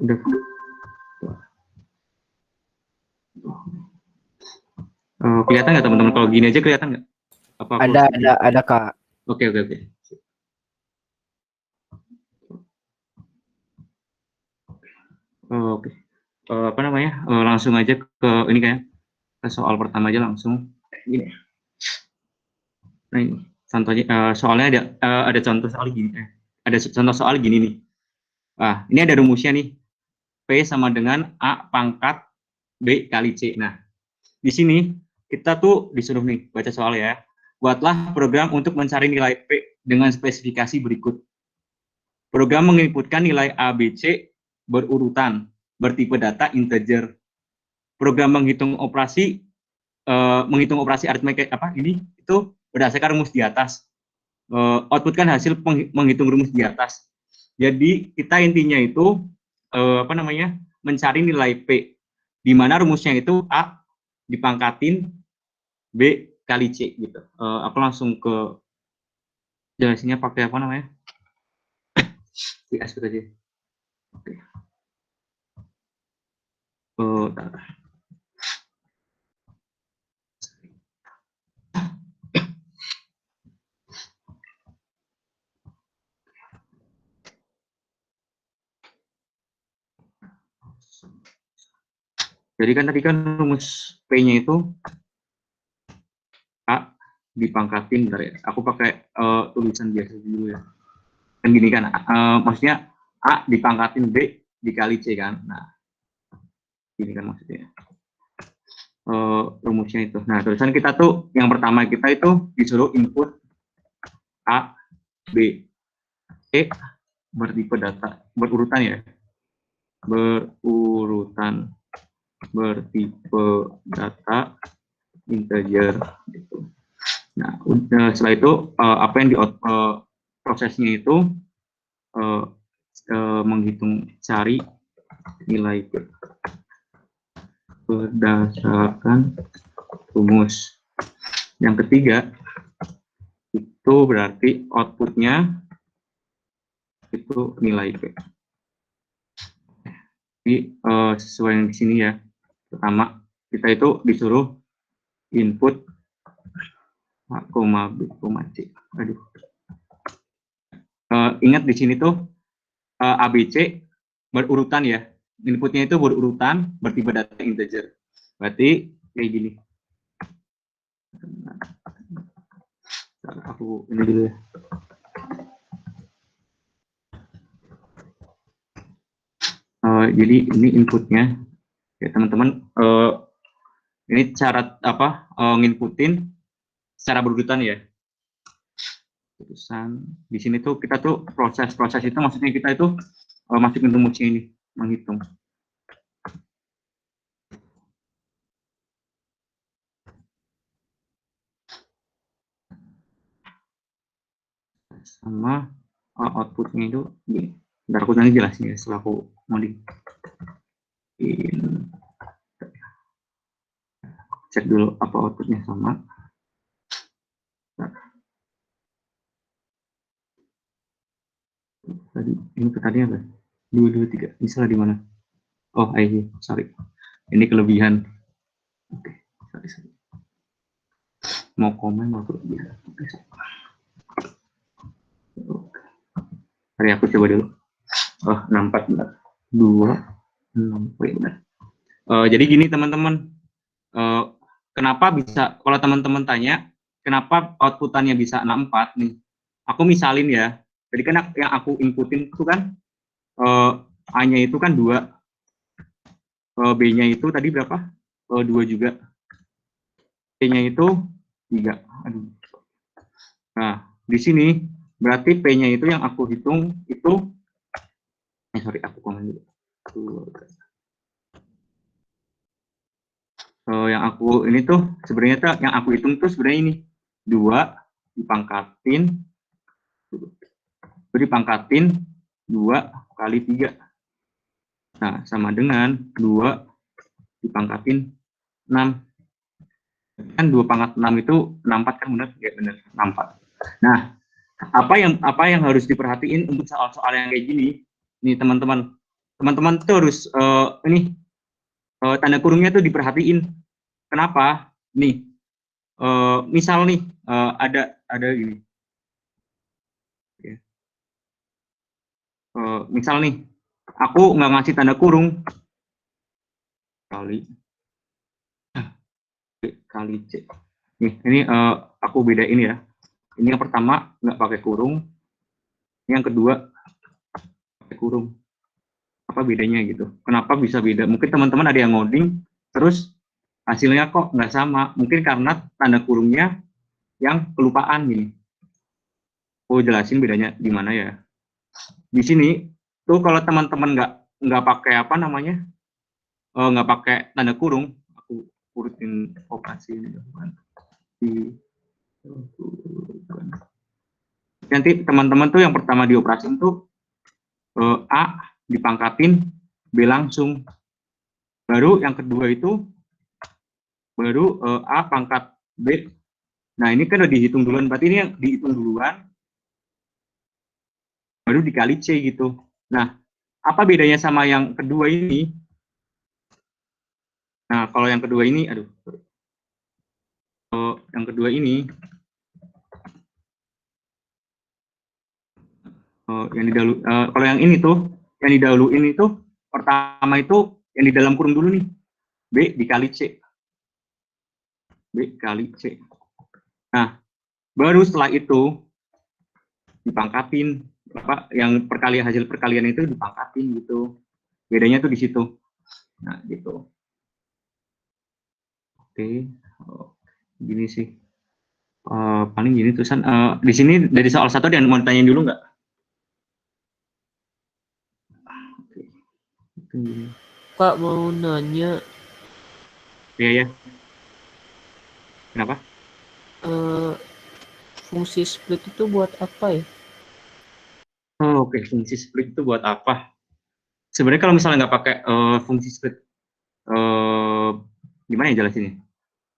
Udah. Kelihatan nggak teman-teman? Kalau gini aja kelihatan nggak? Ada Kak. Oke. Oke. Apa namanya? Langsung aja ke ini kayak ke soal pertama aja langsung. Gini. Nah ini contohnya, soalnya ada contoh soal gini. Ada contoh soal gini nih. Ini ada rumusnya nih. P sama dengan A pangkat B kali C. Nah, di sini kita tuh disuruh nih baca soal ya. Buatlah program untuk mencari nilai P dengan spesifikasi berikut. Program menginputkan nilai A, B, C berurutan, bertipe data integer. Program menghitung operasi aritmetik itu berdasarkan rumus di atas. Outputkan hasil menghitung rumus di atas. Jadi kita intinya itu mencari nilai P, di mana rumusnya itu A dipangkatin B kali C gitu. Aku langsung ke jelasinnya pakai apa namanya? VS aja. Oke. Jadi kan tadi kan rumus P-nya itu A dipangkatin, bentar ya. Aku pakai tulisan biasa dulu ya. Kan gini kan, maksudnya A dipangkatin B dikali C kan. Nah, gini kan maksudnya. Rumusnya itu. Nah, tulisan kita tuh yang pertama kita itu disuruh input A, B, C bertipe data, berurutan ya. Berurutan, bertipe data integer gitu. Nah, setelah itu apa yang prosesnya itu menghitung cari nilai berdasarkan rumus. Yang ketiga itu berarti outputnya itu nilai P. Jadi sesuai yang di sini ya. Pertama kita itu disuruh input A, B, C. Aduh. Ingat di sini tuh ABC berurutan ya. Inputnya itu berurutan bertipe data integer. Berarti kayak gini. Aku ini dulu ya. Jadi ini inputnya ya teman-teman. Ini cara apa nginputin secara berurutan ya. Terusan di sini tuh kita tuh proses itu maksudnya kita itu masukin rumusnya ini menghitung. Sama outputnya itu gini. Bentar aku nanti jelasin ya setelah aku modding. Cek dulu apa outputnya sama. Ini tadi apa? 223. Ini salah di mana? Oh, ini sorry. Ini kelebihan. Oke, sorry. Mau komen mau kelebihan. Hari aku coba dulu. 64 benar. 2 6 benar. Jadi gini teman-teman. Kenapa bisa, kalau teman-teman tanya, kenapa outputannya bisa 64 nih? Aku misalin ya. Jadi kan yang aku inputin itu kan A-nya itu kan 2. B-nya itu tadi berapa? 2 juga. C-nya itu 3. Aduh. Nah, di sini berarti P-nya itu yang aku hitung itu sorry, aku komen dulu. Yang aku ini tuh sebenarnya yang aku hitung tuh sebenarnya ini 2 dipangkatin 2 kali 3. Nah, sama dengan 2 dipangkatin 6. Kan 2 pangkat 6 itu 64 kan benar? Ya benar, 64. Nah, apa yang harus diperhatiin untuk soal-soal yang kayak gini? Nih teman-teman, teman-teman tuh harus tanda kurungnya tuh diperhatiin. Kenapa? Nih, misal nih ada gini, ya, misal nih, aku nggak ngasih tanda kurung kali kali C. Nih, ini aku bedain ya. Ini yang pertama nggak pakai kurung, yang kedua pakai kurung. Apa bedanya gitu? Kenapa bisa beda? Mungkin teman-teman ada yang ngoding, terus hasilnya kok nggak sama. Mungkin karena tanda kurungnya yang kelupaan gini. Oh, jelasin bedanya di mana ya. Di sini tuh kalau teman-teman nggak pakai apa namanya, nggak pakai tanda kurung, aku urutin operasi ini. Nanti teman-teman tuh yang pertama dioperasin tuh A dipangkatin, B langsung. Baru yang kedua itu baru A pangkat B. Nah, ini kan udah dihitung duluan, berarti ini yang dihitung duluan, baru dikali C gitu. Nah, apa bedanya sama yang kedua ini? Nah, kalau yang kedua ini, aduh, yang kedua ini, kalau yang ini tuh, yang didahuluin itu, pertama itu yang di dalam kurung dulu nih, B dikali C. B kali C. Nah, baru setelah itu dipangkatin, apa yang hasil perkalian itu dipangkatin gitu. Bedanya tuh di situ. Nah, gitu. Oke, gini sih. Paling gini tulisan. Di sini dari soal satu ada yang mau ditanyain dulu nggak? Oke. Kak mau nanya. Iya ya. Kenapa? Fungsi split itu buat apa ya? Oh, oke. Fungsi split itu buat apa? Sebenarnya kalau misalnya nggak pakai fungsi split, gimana ya jelasinnya?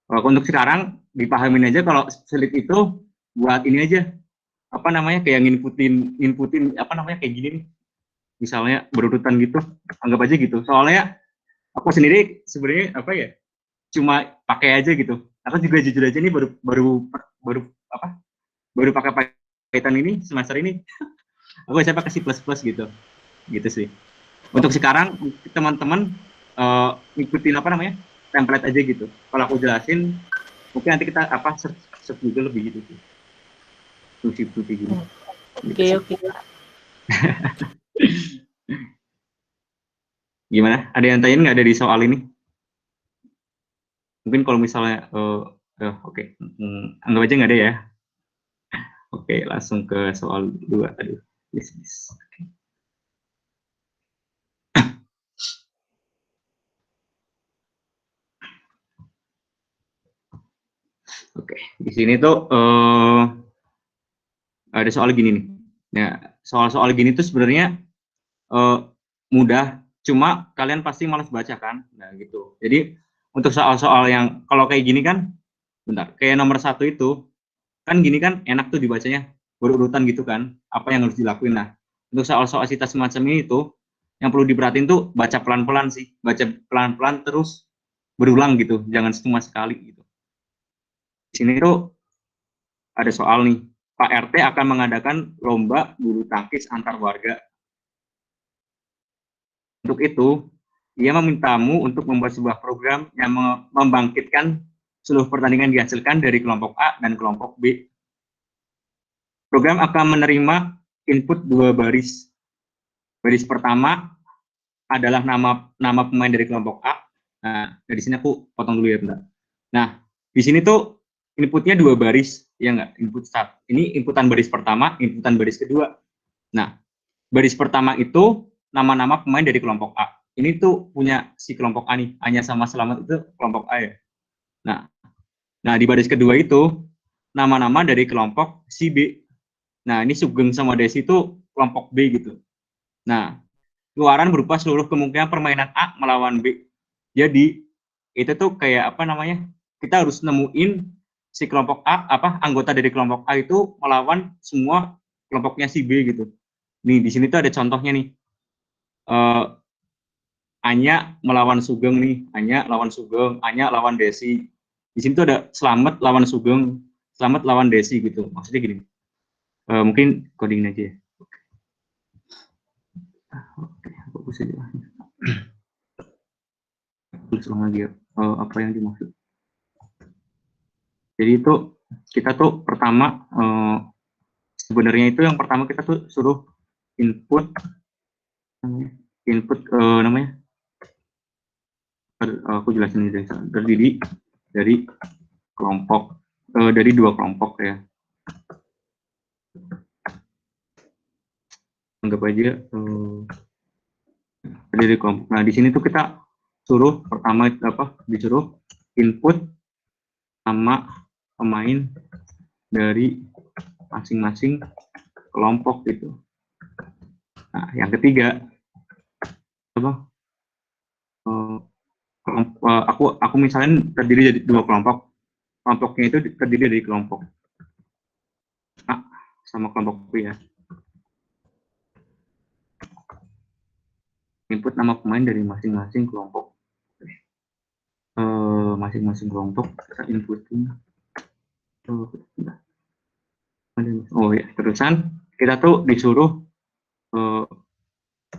Untuk sekarang dipahamin aja kalau split itu buat ini aja, apa namanya, kayak nginputin apa namanya kayak gini nih, misalnya berurutan gitu, anggap aja gitu. Soalnya aku sendiri sebenarnya apa ya, cuma pakai aja gitu. Aku juga jujur aja nih baru pakai Python ini semester ini. Aku bisa pakai C++ gitu sih. Untuk sekarang teman-teman ikutin apa namanya template aja gitu. Kalau aku jelasin, mungkin nanti kita search Google lebih gitu sih. Fungsi gitu. Oke. Gimana? Ada yang tanyain nggak dari soal ini? Mungkin kalau misalnya, oke. Anggap aja nggak ada ya. Oke, langsung ke soal 2. Aduh, bisnis. Oke, di sini tuh ada soal gini nih. Nah, soal-soal gini tuh sebenarnya mudah, cuma kalian pasti malas baca kan? Nah, gitu. Jadi untuk soal-soal yang kalau kayak gini kan, bentar, kayak nomor 1 itu, kan gini kan enak tuh dibacanya, berurutan gitu kan, apa yang harus dilakuin. Nah, untuk soal-soal cita semacam ini tuh, yang perlu diperhatiin tuh baca pelan-pelan sih, baca pelan-pelan terus berulang gitu, jangan cuma sekali gitu. Di sini tuh ada soal nih, Pak RT akan mengadakan lomba bulu tangkis antar warga. Untuk itu, ia memintamu untuk membuat sebuah program yang membangkitkan seluruh pertandingan dihasilkan dari kelompok A dan kelompok B. Program akan menerima input 2 baris. Baris pertama adalah nama pemain dari kelompok A. Nah, dari sini aku potong dulu ya, bentar. Nah, di sini tuh inputnya 2 baris, ya nggak? Input start. Ini inputan baris pertama, inputan baris kedua. Nah, baris pertama itu nama-nama pemain dari kelompok A. Ini tuh punya si kelompok A nih, hanya sama Selamat itu kelompok A ya. Nah di baris kedua itu nama-nama dari kelompok si B. Nah ini Sugeng sama Desi itu kelompok B gitu. Nah keluaran berupa seluruh kemungkinan permainan A melawan B. Jadi itu tuh kayak apa namanya? Kita harus nemuin si kelompok A, anggota dari kelompok A itu melawan semua kelompoknya si B gitu. Nih di sini tuh ada contohnya nih. Anya melawan Sugeng nih, Anya lawan Sugeng, Anya lawan Desi. Di sini tuh ada Slamet lawan Sugeng, Slamet lawan Desi gitu. Maksudnya gini, mungkin coding aja ya. Oke, fokus aja. Tulis ulang lagi ya, apa yang dimaksud. Jadi itu kita tuh pertama sebenarnya itu yang pertama kita tuh suruh input namanya aku jelasin ini terdiri dari kelompok dari dua kelompok ya, anggap aja dari kelompok. Nah di sini tuh kita suruh pertama disuruh input sama pemain dari masing-masing kelompok gitu. Nah yang ketiga apa, aku misalnya terdiri dari dua kelompok, kelompoknya itu terdiri dari kelompok A sama kelompok B ya. Input nama pemain dari masing-masing kelompok, masing-masing kelompok kita inputin. Oh ya, terusan kita tuh disuruh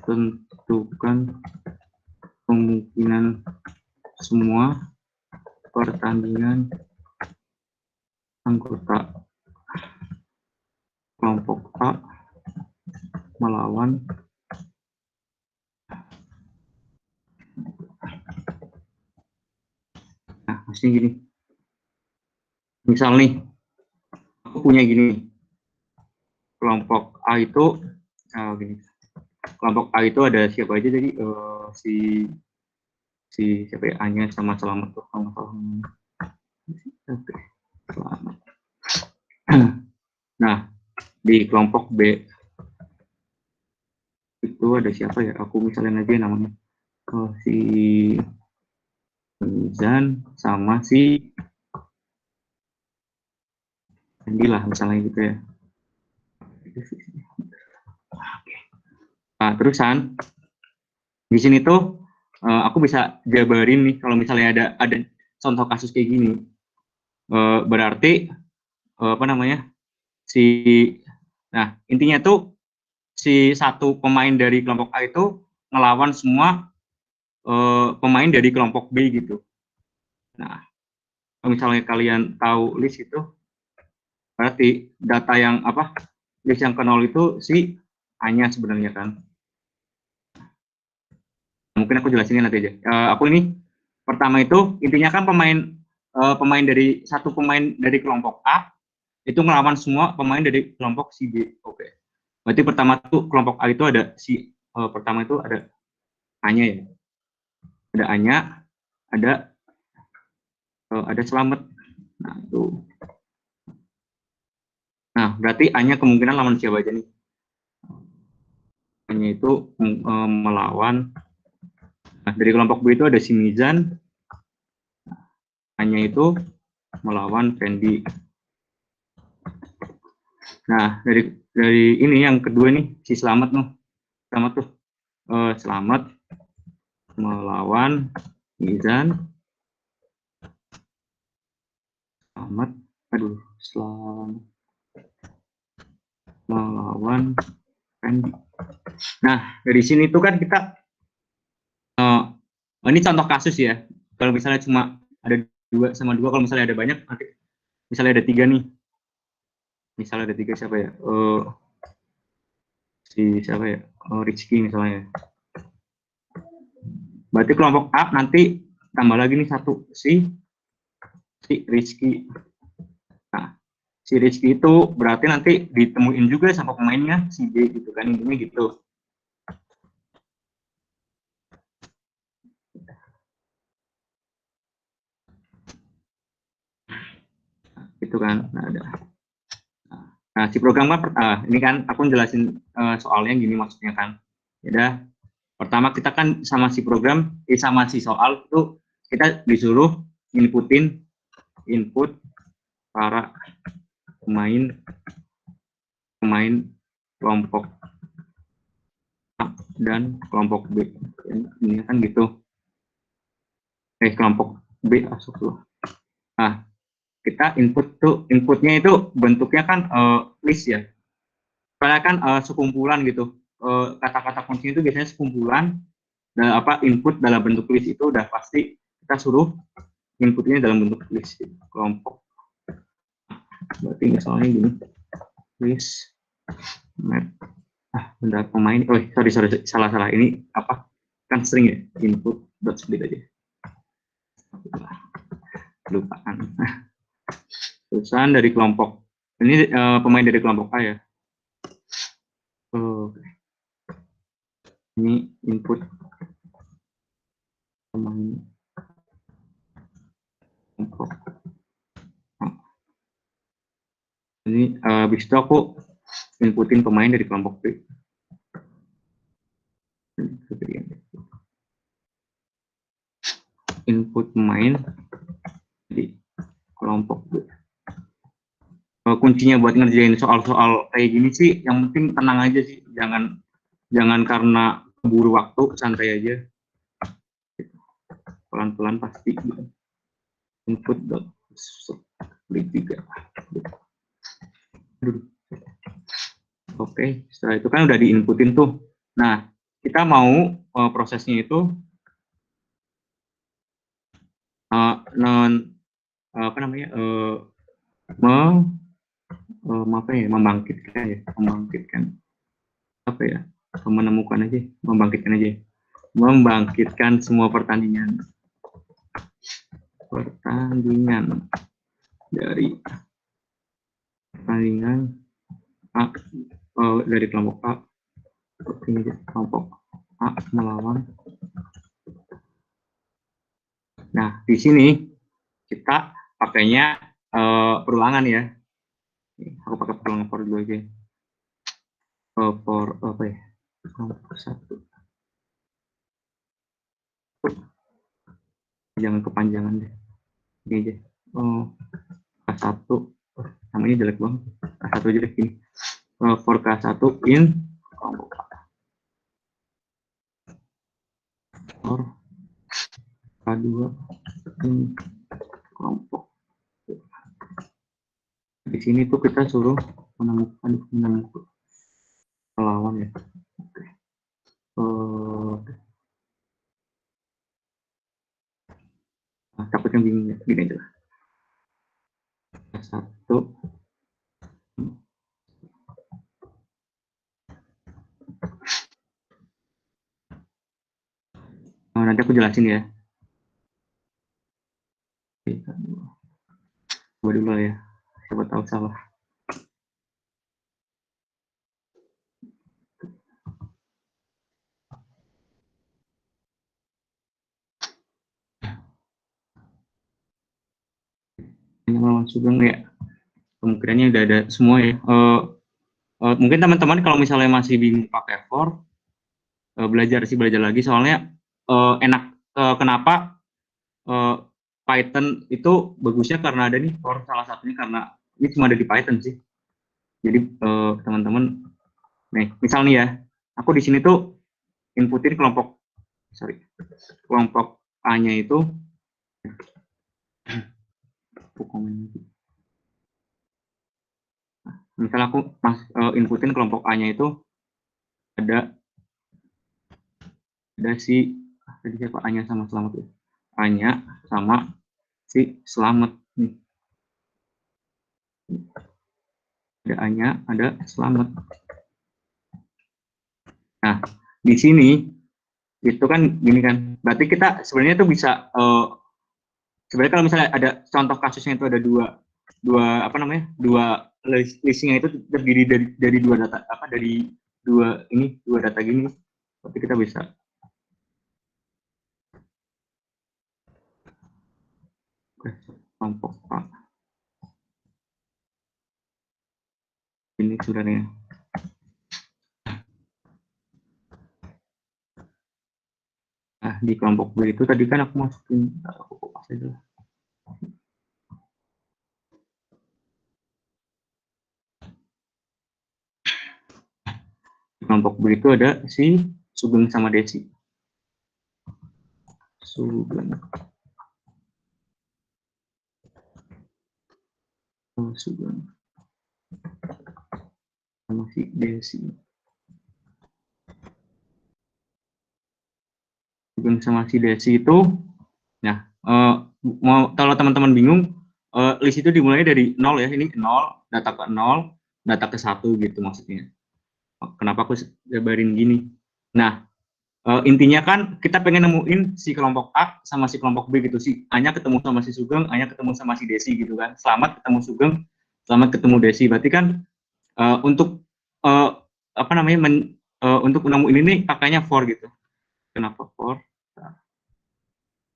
tentukan kemungkinan semua pertandingan anggota kelompok A melawan maksudnya gini, misal nih aku punya gini, kelompok A itu gini, kelompok A itu ada siapa aja, jadi si siapa ya, A-nya sama Selamat tuh kalau salah. Oke, Selamat. Nah di kelompok B itu ada siapa ya, aku misalnya aja namanya si Mizan sama si Andi lah misalnya gitu ya. Nah terusan di sini tuh aku bisa jabarin nih kalau misalnya ada contoh kasus kayak gini, berarti apa namanya nah intinya tuh si satu pemain dari kelompok A itu ngelawan semua pemain dari kelompok B gitu. Nah kalau misalnya kalian tahu list itu, berarti data yang list yang ke 0 itu si A-nya sebenarnya kan. Mungkin aku jelasinnya nanti aja. Aku ini pertama itu intinya kan pemain dari satu pemain dari kelompok A itu ngelawan semua pemain dari kelompok si B. Oke. Berarti pertama tuh kelompok A itu ada si pertama itu ada A-nya ya. Ada A-nya, ada Selamat. Nah, itu. Nah, berarti A-nya kemungkinan lawan siapa aja nih? A-nya itu melawan, nah, dari kelompok B itu ada si Mizan, A-nya itu melawan Fendi. Nah, dari ini yang kedua nih, si Selamat tuh. Selamat melawan Mizan. Selamat melawan Fendi. Nah, dari sini tuh kan kita ini contoh kasus ya. Kalau misalnya cuma ada 2 sama 2, kalau misalnya ada banyak, nanti misalnya ada 3 nih. Misalnya ada 3 siapa ya? Siapa ya? Rizky misalnya. Berarti kelompok A nanti tambah lagi nih satu si Rizky. Nah, si Rizky itu berarti nanti ditemuin juga sama pemainnya si B gitu kan, intinya gitu. Gitu kan. Nah, si program kan ini kan aku jelasin soalnya gini maksudnya kan. Ya udah, pertama kita kan sama si program sama si soal itu kita disuruh input para pemain kelompok A dan kelompok B. Ini kan gitu. Kelompok B masuk tuh. Nah, kita inputnya itu bentuknya kan list ya. Karena kan sekumpulan gitu. Kata-kata kunci itu biasanya sekumpulan. Dan input dalam bentuk list itu udah pasti kita suruh inputnya dalam bentuk list gitu. Kelompok. Berarti misalnya gini, list map. Bentar pemain. Oh, sorry, salah. Ini kan string ya, input dot split aja. Kelupaan. Terusan dari kelompok. Ini pemain dari kelompok A ya. Ini input pemain kelompok A. Ini habis itu aku inputin pemain dari kelompok B. Input pemain di kelompok B. Kuncinya buat ngerjain soal-soal kayak gini sih, yang penting tenang aja sih, jangan karena buru waktu, santai aja, pelan-pelan pasti. Input dot split 3. Oke, setelah itu kan udah diinputin tuh. Nah, kita mau prosesnya itu membangkitkan semua pertandingan dari pertandingan A, dari kelompok A ke kelompok A melawan. Nah, di sini kita pakainya perulangan ya. Aku pakai perulangan for dulu aja. For apa ya? Kelompok 1. Jangan kepanjangan deh. Ini aja. K1. Namanya jelek banget. K1 aja deh gini. For K1 in kelompok A. For K2 in kelompok. Di sini tuh kita suruh menemukan lawan ya. Takutnya bingung ya, gini aja lah. Satu. Nanti aku jelasin ya. Coba dulu ya, siapa tahu salah. Ini Melawan Sugeng ya, kemungkinannya udah ada semua ya. Mungkin teman-teman kalau misalnya masih bingung pakai for, belajar lagi, soalnya enak. Kenapa Python itu bagusnya karena ada nih for, salah satunya karena ini cuma ada di Python sih. Jadi teman-teman, nih misal nih ya, aku di sini tuh inputin kelompok A-nya itu. Misal aku inputin kelompok A-nya itu ada si tadi siapa, A-nya sama Selamat ya. A-nya sama si Selamat nih. Ada A-nya, ada Selamat. Nah, di sini itu kan gini kan. Berarti kita sebenarnya tuh bisa sebenarnya kalau misalnya ada contoh kasusnya itu ada dua listingnya itu terdiri dari dua data, dari dua data gini. Berarti kita bisa kelompok A ini sebenarnya. Nah, di kelompok B itu tadi kan aku masukin, aku kopas aja. Di kelompok B itu ada si Sugeng sama Desi. Sugeng. Sugeng. Sama si Desi. Sugeng sama si Desi itu, nah, mau kalau teman-teman bingung, list itu dimulai dari 0 ya, ini 0, data ke 0, data ke 1 gitu maksudnya. Kenapa aku jabarin gini? Nah, intinya kan kita pengen nemuin si kelompok A sama si kelompok B gitu, si A-nya ketemu sama si Sugeng, A-nya ketemu sama si Desi gitu kan. Selamat ketemu Sugeng, selamat ketemu Desi. Berarti kan untuk apa namanya untuk nemuin ini pakainya for gitu. Kenapa for? Nah,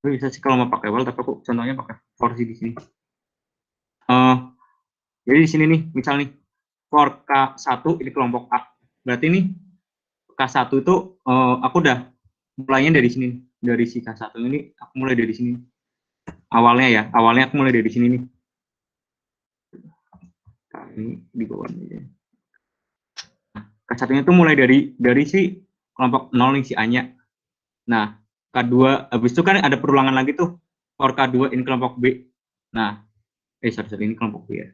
bisa sih kalau mau pakai well, tapi aku contohnya pakai for sih di sini. Jadi di sini nih, misal nih, for K1 ini kelompok A. Berarti nih K1 itu aku udah mulainya dari sini, dari si K1 ini aku mulai dari sini. Awalnya aku mulai dari sini nih. Nah, ini di bawah aja. Nah, K1-nya itu mulai dari si kelompok 0 nih si A-nya. Nah, K2 habis itu kan ada perulangan lagi tuh. For K2 ini kelompok B. Nah, sorry ini kelompok B ya.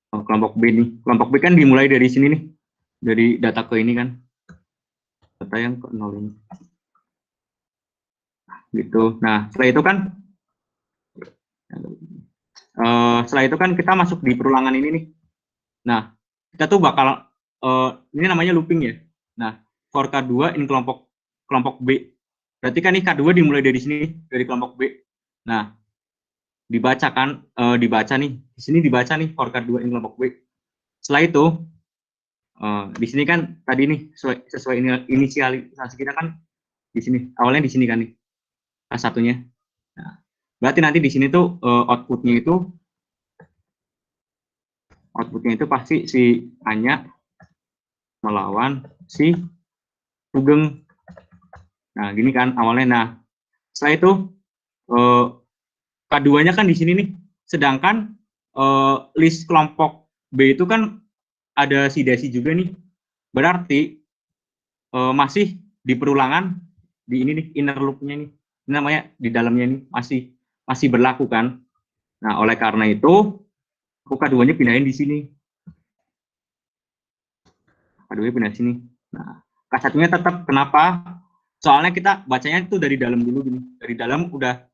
Kelompok B nih. Kelompok B kan dimulai dari sini nih. Dari data ke ini kan. Data yang ke 0 ini. Gitu. Nah, setelah itu kan kita masuk di perulangan ini nih. Nah, kita tuh bakal ini namanya looping ya. Nah, for K2 ini kelompok B. Berarti kan ini K2 dimulai dari sini, dari kelompok B. Nah, dibaca nih. Di sini dibaca nih for K2 ini kelompok B. Setelah itu di sini kan tadi nih sesuai inisialisasi kita kan di sini. Awalnya di sini kan nih. K1-nya. Nah, berarti nanti di sini tuh outputnya itu pasti si A-nya melawan si Sugeng. Nah, gini kan awalnya. Nah, setelah itu K2-nya kan di sini nih. Sedangkan list kelompok B itu kan ada si Desi juga nih. Berarti masih di perulangan di ini nih inner loop-nya nih. Ini namanya di dalamnya nih masih berlaku kan. Nah, oleh karena itu aku K2-nya pindahin di sini. K2-nya pindah sini. Nah, K1-nya tetap kenapa? Soalnya kita bacanya itu dari dalam dulu gini. Dari dalam udah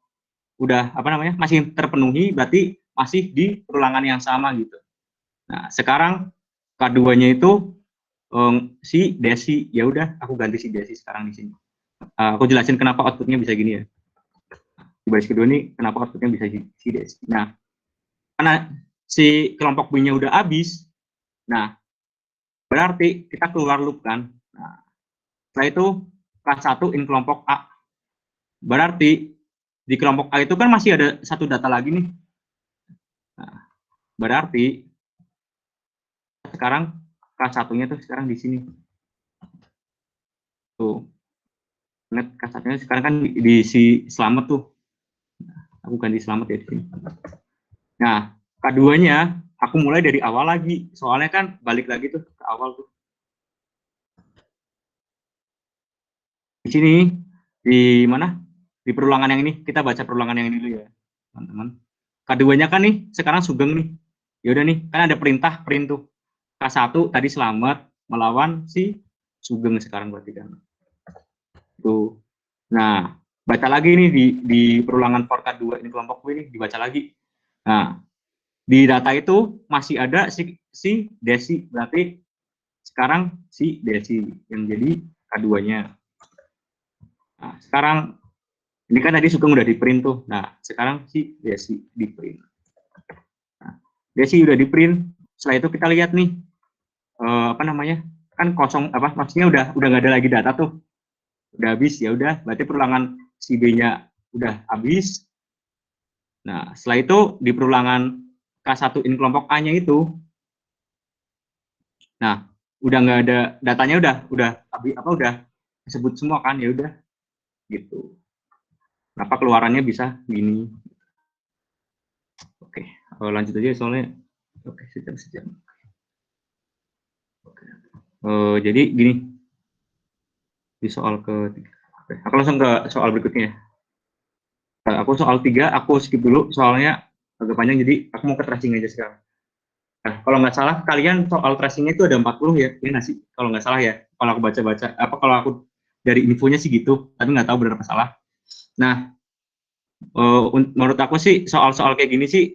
apa namanya? Masih terpenuhi, berarti masih di perulangan yang sama gitu. Nah, sekarang K2-nya itu si Desi. Ya udah, aku ganti si Desi sekarang di sini. Aku jelasin kenapa outputnya bisa gini ya. Di baris kedua ini kenapa outputnya bisa si Desi. Nah, karena si kelompok B-nya udah habis. Nah, berarti kita keluar loop kan. Nah, setelah itu K1 in kelompok A. Berarti di kelompok A itu kan masih ada satu data lagi nih. Nah, berarti sekarang K1-nya tuh sekarang di sini. Tuh. Net K1-nya sekarang kan di si selamat tuh. Aku ganti selamat ya di sini. Nah, K2-nya aku mulai dari awal lagi. Soalnya kan balik lagi tuh ke awal tuh. Di sini, di mana? Di perulangan yang ini, kita baca perulangan yang ini dulu ya, teman-teman. K2-nya kan nih, sekarang Sugeng nih. Ya udah nih, kan ada perintah print tuh. K1 tadi selamat melawan si Sugeng sekarang berarti kan. Tuh. Nah, baca lagi nih di perulangan for K2 ini kelompok B ini dibaca lagi. Nah, di data itu masih ada si Desi, berarti sekarang si Desi yang jadi K2-nya. Nah, sekarang ini kan tadi Sugeng udah di print tuh. Nah, sekarang si Desi di print. Nah, Desi udah di print. Setelah itu kita lihat nih apa namanya? Kan kosong apa maksudnya udah nggak ada lagi data tuh. Udah habis ya udah, berarti perulangan si B-nya udah habis. Nah, setelah itu di perulangan K1 in kelompok A-nya itu nah, udah nggak ada datanya udah disebut semua kan ya udah gitu. Kenapa keluarannya bisa gini? Oke, lanjut aja soalnya. Oke, sejam. Oke. Jadi gini, di soal ketiga. Oke, aku langsung ke soal berikutnya ya. Aku soal 3, aku skip dulu soalnya agak panjang, jadi aku mau ke tracing aja sekarang. Nah, kalau nggak salah kalian soal tracingnya itu ada 40 ya, ini nggak sih? Kalau nggak salah ya, kalau aku baca-baca, kalau aku dari infonya sih gitu, tapi nggak tahu benar apa salah. Nah, menurut aku sih soal-soal kayak gini sih,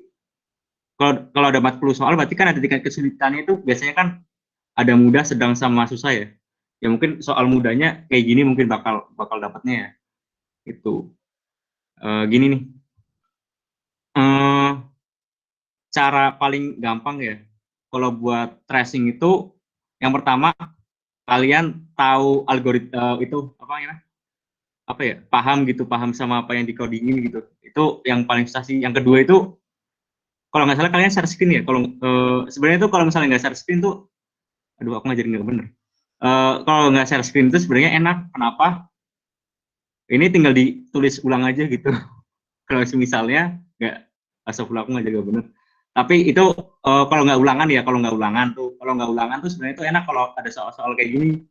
kalau ada 40 soal berarti kan ada tingkat kesulitannya itu biasanya kan ada mudah, sedang, sama susah ya. Ya mungkin soal mudahnya kayak gini mungkin bakal dapatnya ya. Itu gini nih. Eh, Cara paling gampang ya. Kalau buat tracing itu yang pertama kalian tahu algoritma itu apa ya? Apa ya? Paham sama apa yang dikodingin gitu. Itu yang paling susah sih. Yang kedua itu kalau nggak salah kalian share screen ya. Kalau sebenarnya itu kalau misalnya nggak share screen tuh, aduh aku ngajarin nggak bener. Kalau nggak share screen itu sebenarnya enak. Kenapa? Ini tinggal ditulis ulang aja gitu. Kalau misalnya nggak, astagfirullah aku ngajarin nggak bener. Tapi itu kalau nggak ulangan ya, kalau nggak ulangan tuh sebenarnya itu enak kalau ada soal-soal kayak gini.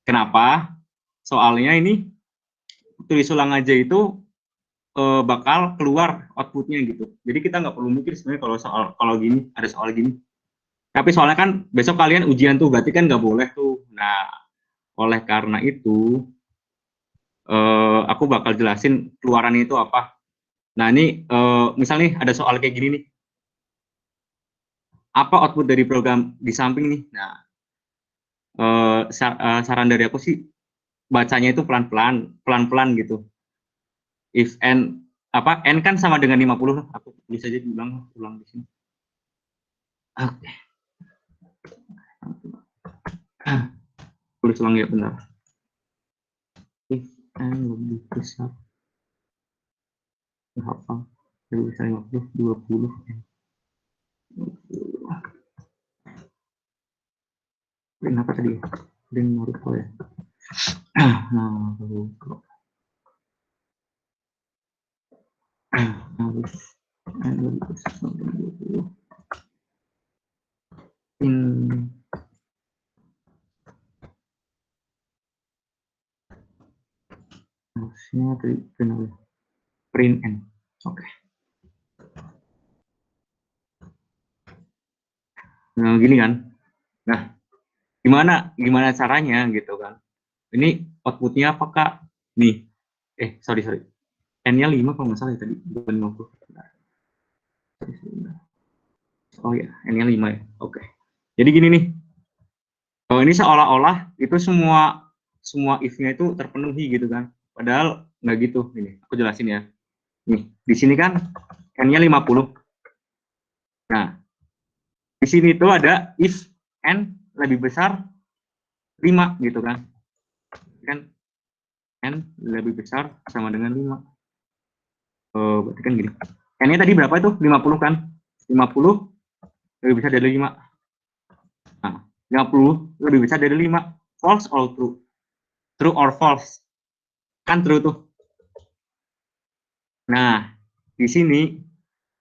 Kenapa? Soalnya ini tulis ulang aja itu bakal keluar outputnya gitu. Jadi kita nggak perlu mikir sebenarnya kalau gini ada soal gini. Tapi soalnya kan besok kalian ujian tuh, berarti kan nggak boleh tuh. Nah, oleh karena itu aku bakal jelasin keluarannya itu apa. Nah ini misalnya ada soal kayak gini nih, apa output dari program di samping nih. Nah, saran dari aku sih bacanya itu pelan-pelan gitu. If n n kan sama dengan 50, aku bisa aja ulang di sini. Oke. Tulis ulang ya, benar. If n lebih besar berapa? Lebih besar 50, 20. Kenapa tadi? Dan Naruto ya. Naruto. Harus lebih besar 20. Harusnya print n. Oke. Nah, gini kan. Nah, gimana caranya gitu kan. Ini outputnya apakah nih? Sorry. N-nya 5 kalau nggak salah ya tadi, bukan 50. Oh ya, N-nya 5 ya. Oke. Jadi gini nih. Ini seolah-olah itu semua if-nya itu terpenuhi gitu kan. Padahal nggak gitu. Ini aku jelasin ya. Nih, di sini kan N-nya 50. Nah, di sini tuh ada if N lebih besar 5 gitu kan. Kan N lebih besar sama dengan 5. Berarti kan gini. N-nya tadi berapa itu? 50 kan? 50 lebih besar dari 5. Nah, 50 lebih besar dari 5. False or true? True or false? Kan true tuh. Nah, di sini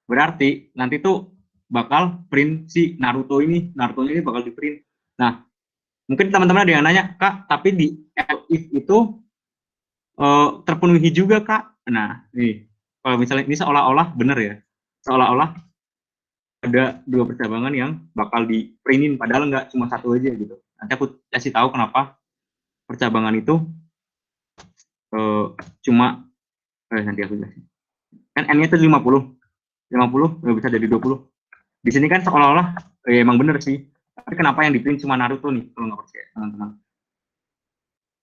berarti nanti tuh bakal print si Naruto ini. Naruto ini bakal di print. Nah, mungkin teman-teman ada yang nanya, Kak, tapi di if itu terpenuhi juga, Kak. Nah, nih, kalau misalnya ini seolah-olah benar ya. Seolah-olah ada 2 percabangan yang bakal di printin, padahal nggak, cuma 1 aja gitu. Nanti aku kasih tahu kenapa percabangan itu cuma nanti aku jelasin. Kan N-nya itu 50 lebih besar dari 20. Di sini kan seolah-olah emang bener sih. Tapi kenapa yang di print cuma Naruto nih, kalau nggak percaya teman-teman.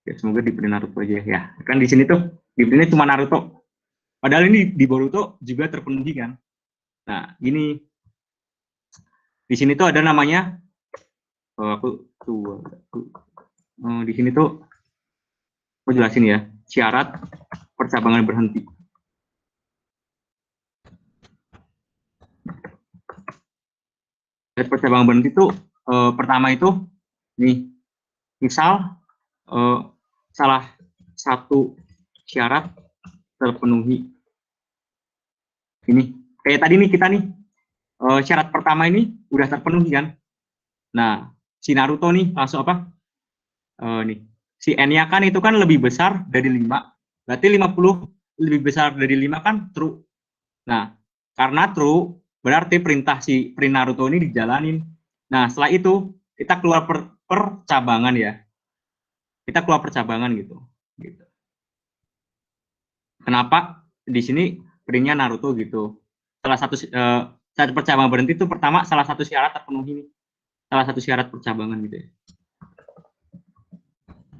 Ya, semoga di print Naruto aja ya. Kan di sini tuh di printnya cuma Naruto. Padahal ini di Boruto juga terpenuhi kan. Nah, gini. Di sini tuh ada namanya di sini tuh aku jelasin ya, syarat percabangan berhenti. Syarat percabangan berhenti itu pertama itu nih, misal salah satu syarat terpenuhi. Ini kayak tadi nih kita nih, syarat pertama ini udah terpenuhi kan. Nah, si Naruto nih langsung apa? nih, si n-nya kan itu kan lebih besar dari 5, berarti 50 lebih besar dari 5 kan true. Nah, karena true, berarti perintah si print Naruto ini dijalanin. Nah, setelah itu kita keluar percabangan ya. Kita keluar percabangan gitu. Kenapa di sini printnya Naruto gitu? Salah satu saat percabangan berhenti itu pertama salah satu syarat terpenuhi. Salah satu syarat percabangan gitu ya.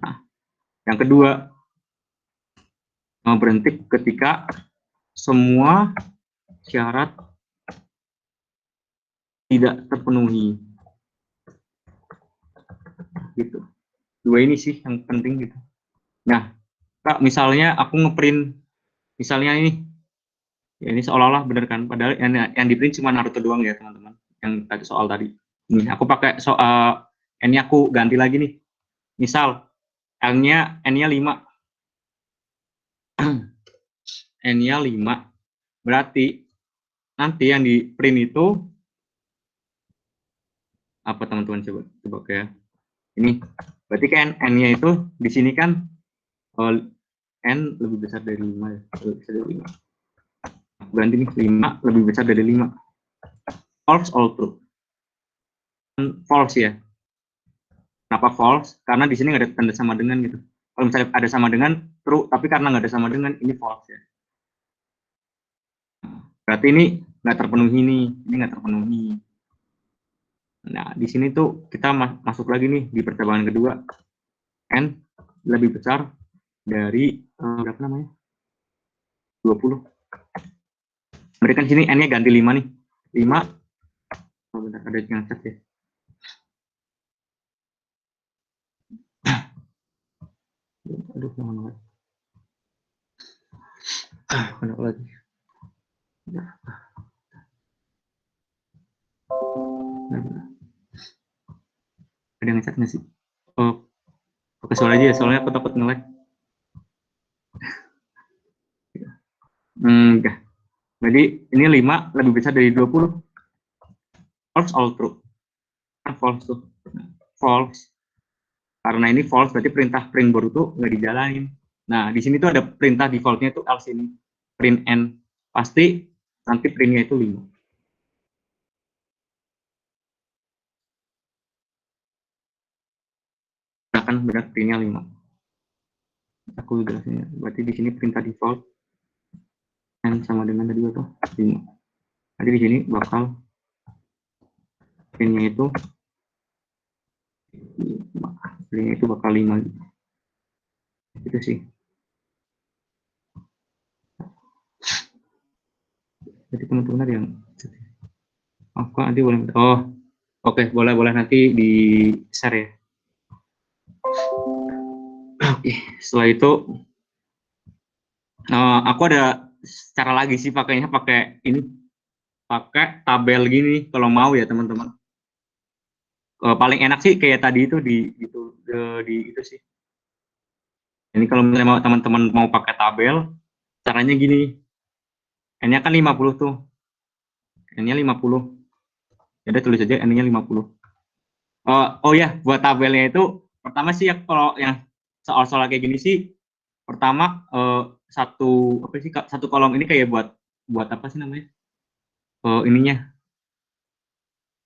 Nah, yang kedua berhenti ketika semua syarat tidak terpenuhi. Gitu. Dua ini sih yang penting gitu. Nah, Kak, misalnya aku ngeprint, misalnya ini, ya ini seolah-olah bener kan, padahal yang di print cuma Naruto doang ya teman-teman, yang tadi soal tadi. Nih, aku pakai soal n-nya aku ganti lagi nih. Misal, n-nya 5. n-nya 5. Berarti nanti yang di print itu apa teman-teman, coba kayak ini. Berarti kan n-nya itu di sini kan n lebih besar dari 5 ya. Lebih besar dari 5. Berarti nih 5 lebih besar dari 5. False or true? False ya. Kenapa false? Karena di sini nggak ada tanda sama dengan gitu. Kalau misalnya ada sama dengan, true, tapi karena nggak ada sama dengan, ini false ya. Berarti ini nggak terpenuhi nih, ini nggak terpenuhi. Nah, di sini tuh kita masuk lagi nih di percabangan kedua. N lebih besar dari berapa namanya? 20. Berarti kan sini n-nya ganti 5 nih. 5. Oh, bentar, ada yang cat ya. Aduh, mana lagi? Mana lagi? Ada yang cat nggak sih? Oh, pakai suara aja ya, soalnya aku takut nge-lag. Enggak. Jadi ini 5 lebih besar dari 20. False or true? False tuh. False. Karena ini false, berarti perintah print baru tuh nggak dijalanin. Nah, di sini tuh ada perintah defaultnya tuh else ini. Print n. Pasti nanti printnya itu 5. Akan benar printnya 5. Aku jelasin ya. Berarti di sini perintah default n sama dengan tadi itu 5. Jadi di sini bakal printnya itu bakal 5 gitu. Itu sih. Jadi teman-teman ada yang apa nanti boleh, oke, boleh nanti di share ya. Oke, setelah itu aku ada cara lagi sih pakainya, pakai ini, pakai tabel gini kalau mau ya teman-teman. Paling enak sih kayak tadi itu di itu sih. Ini kalau misalnya mau teman-teman mau pakai tabel, caranya gini. N-nya kan 50 tuh. N-nya 50. Jadi tulis aja N-nya 50. Oh ya, buat tabelnya itu pertama sih ya, kalau yang soal-soal kayak gini sih, pertama satu kolom ini kayak buat apa sih namanya? Ininya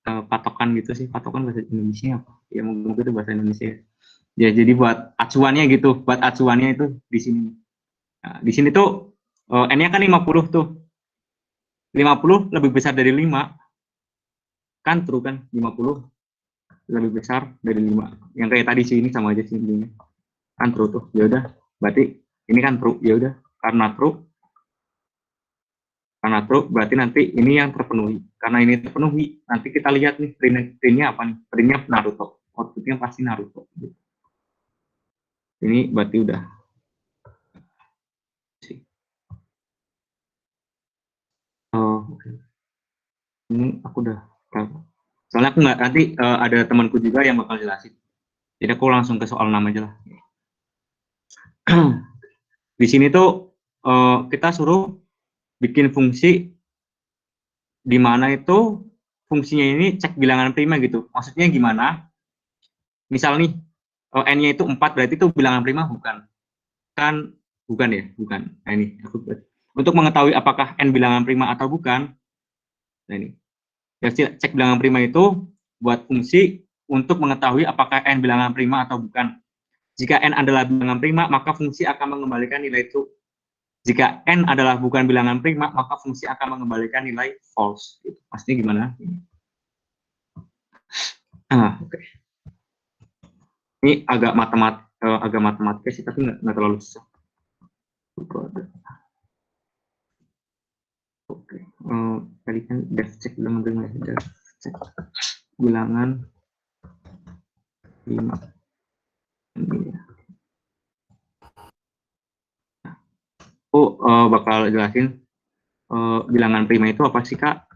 patokan gitu sih, patokan bahasa Indonesia apa? Ya mungkin itu bahasa Indonesia. Ya jadi buat acuannya gitu, buat acuannya itu di sini. Nah, di sini tuh n-nya kan 50 tuh. 50 lebih besar dari 5. Kan true kan? 50 lebih besar dari 5. Yang kayak tadi sih, ini sama aja sih intinya. Kan true tuh. Ya udah, berarti ini kan true. Ya udah, karena true berarti nanti ini yang terpenuhi. Karena ini terpenuhi, nanti kita lihat nih printnya apa nih? Printnya Naruto. Outputnya pasti Naruto. Ini berarti udah. Oke. Ini aku udah tahu. Soalnya aku nggak, nanti ada temanku juga yang bakal jelasin. Jadi aku langsung ke soal 6 aja lah. Di sini tuh kita suruh bikin fungsi di mana itu fungsinya ini cek bilangan prima gitu. Maksudnya gimana? Misal nih, n-nya itu 4, berarti itu bilangan prima bukan? Kan bukan ya? Bukan. Nah ini, untuk mengetahui apakah n bilangan prima atau bukan, nah ini, cek bilangan prima itu buat fungsi untuk mengetahui apakah n bilangan prima atau bukan. Jika n adalah bilangan prima, maka fungsi akan mengembalikan nilai true. Jika n adalah bukan bilangan prima, maka fungsi akan mengembalikan nilai false. Maksudnya gimana? Oke. Ini agak matematika sih, tapi nggak terlalu susah. Oke. Tadi kan def cek bilangan prima, def cek bilangan prima. Bakal jelasin bilangan prima itu apa sih, Kak?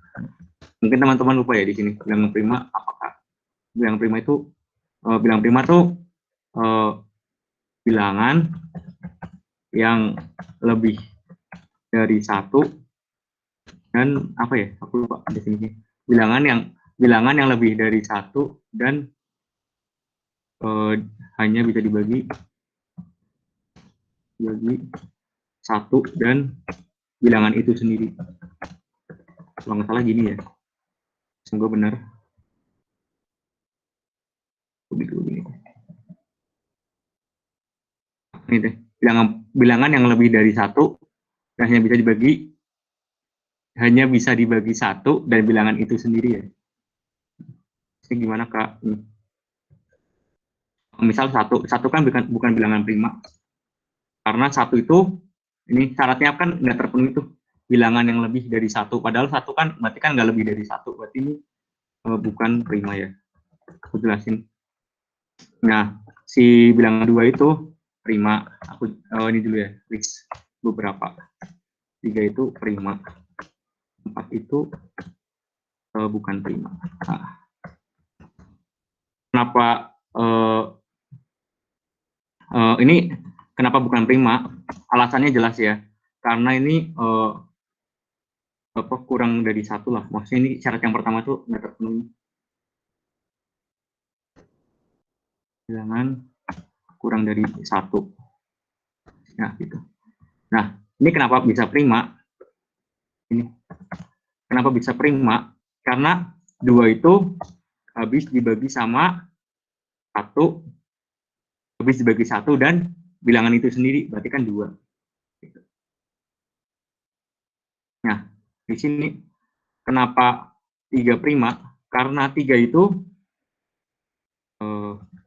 Mungkin teman-teman lupa ya di sini. Bilangan prima apakah? Bilangan prima itu bilangan prima tuh bilangan yang lebih dari satu dan apa ya? Aku lupa definisinya. Bilangan yang lebih dari satu dan hanya bisa dibagi satu dan bilangan itu sendiri. Kalau nggak salah gini ya. Semoga benar. Ini deh, bilangan yang lebih dari satu dan hanya bisa dibagi satu dan bilangan itu sendiri ya. Ini gimana, Kak? Misal satu kan bukan bilangan prima. Karena satu itu, ini syaratnya kan nggak terpenuhi tuh, bilangan yang lebih dari satu. Padahal satu kan berarti kan nggak lebih dari satu, berarti ini bukan prima ya. Aku jelasin. Nah, si bilangan 2 itu prima. Aku ini dulu ya, list beberapa. 3 itu prima. 4 itu bukan prima. Nah, kenapa ini kenapa bukan prima? Alasannya jelas ya. Karena ini kurang dari satu lah. Maksudnya ini syarat yang pertama tuh nggak terpenuhi. Bilangan kurang dari satu. Nah, gitu. Nah, ini kenapa bisa prima? Ini kenapa bisa prima? Karena 2 itu habis dibagi sama 1, habis dibagi 1 dan bilangan itu sendiri, berarti kan 2. Nah, di sini kenapa 3 prima? Karena 3 itu